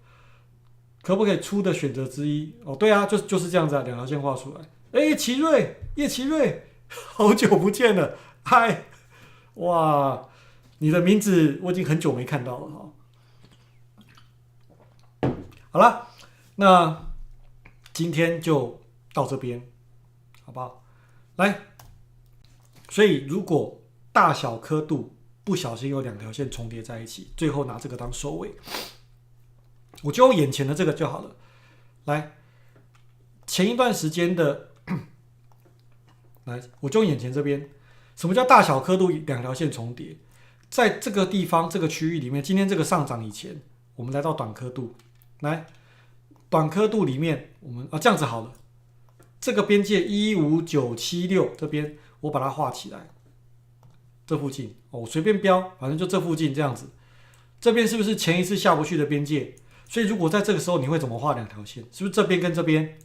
Speaker 1: 可不可以出的选择之一？对啊，就是这样子啊，2条线画出来。叶奇瑞，好久不见了，嗨，哇，你的名字我已经很久没看到了哈。好了，那今天就到这边，好不好？来，所以如果大小刻度不小心有2条线重叠在一起，最后拿这个当收尾，我就用眼前的这个就好了。来，前一段时间的，来，我就用眼前这边。什么叫大小刻度2条线重叠？在这个地方这个区域里面，今天这个上涨以前，我们来到短刻度，来，短刻度里面我们这样子好了，这个边界15976这边我把它画起来，这附近我随便标，反正就这附近这样子。这边是不是前一次下不去的边界？所以如果在这个时候你会怎么画两条线？是不是这边跟这边？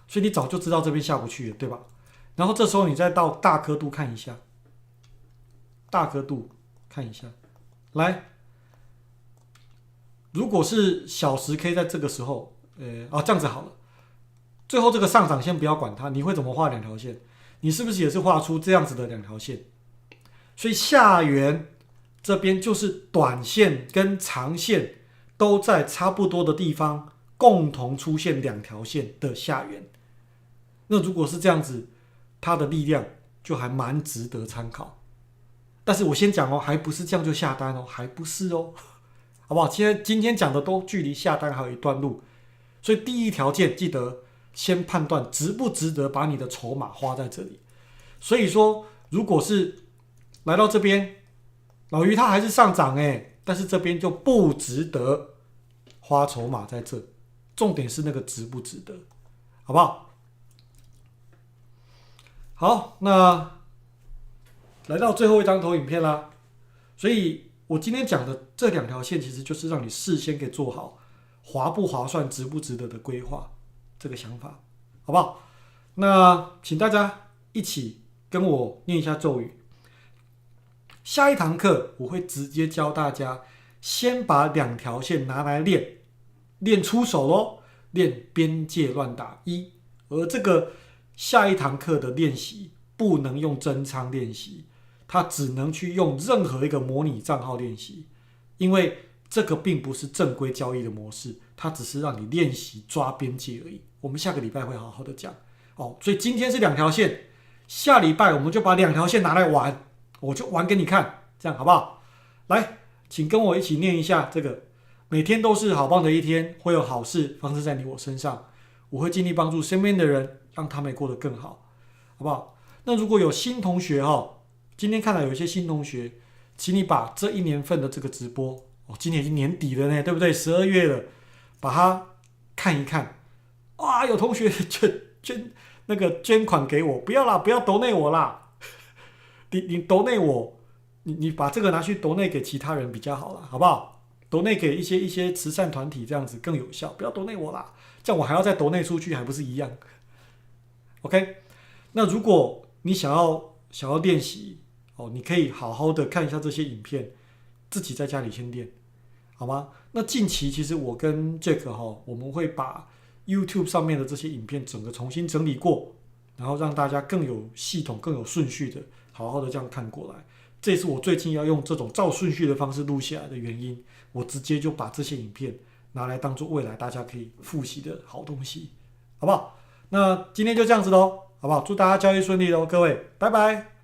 Speaker 1: 所以你早就知道这边下不去了，对吧？然后这时候你再到大刻度看一下，大刻度看一下，来，如果是小时 K 在这个时候，这样子好了。最后这个上涨先不要管它，你会怎么画两条线？你是不是也是画出这样子的两条线？所以下缘这边就是短线跟长线都在差不多的地方共同出现两条线的下缘。那如果是这样子，它的力量就还蛮值得参考。但是我先讲还不是这样就下单还不是好不好？今天讲的都距离下单还有一段路，所以第一条件记得先判断值不值得把你的筹码花在这里。所以说，如果是来到这边，老于它还是上涨但是这边就不值得花筹码在这。重点是那个值不值得，好不好？好，那来到最后一张投影片啦。所以我今天讲的这两条线，其实就是让你事先给做好划不划算、值不值得的规划，这个想法，好不好？那请大家一起跟我念一下咒语。下一堂课我会直接教大家，先把两条线拿来练出手咯，练边界乱打1。而这个下一堂课的练习不能用真仓练习，它只能去用任何一个模拟账号练习，因为这个并不是正规交易的模式，它只是让你练习抓边界而已。我们下个礼拜会好好的讲所以今天是两条线，下礼拜我们就把两条线拿来玩，我就玩给你看，这样好不好？来，请跟我一起念一下这个：每天都是好棒的一天，会有好事发生在你我身上，我会尽力帮助身边的人，让他们过得更好，好不好？那如果有新同学今天看到有一些新同学，请你把这一年份的这个直播今年已经年底了呢，对不对？12月了，把它看一看。哇，有同学捐款给我，不要啦，不要抖内我啦，你抖内我，你把这个拿去抖内给其他人比较好啦，好不好？抖内给一些慈善团体，这样子更有效，不要抖内我啦，这样我还要再抖内出去，还不是一样 ？OK， 那如果你想要练习你可以好好的看一下这些影片，自己在家里先练，好吗？那近期其实我跟 Jack 我们会把 YouTube 上面的这些影片整个重新整理过，然后让大家更有系统、更有顺序的好好的这样看过来。这也是我最近要用这种照顺序的方式录下来的原因。我直接就把这些影片拿来当做未来大家可以复习的好东西，好不好？那今天就这样子咯，好不好？祝大家交易顺利咯，各位，拜拜。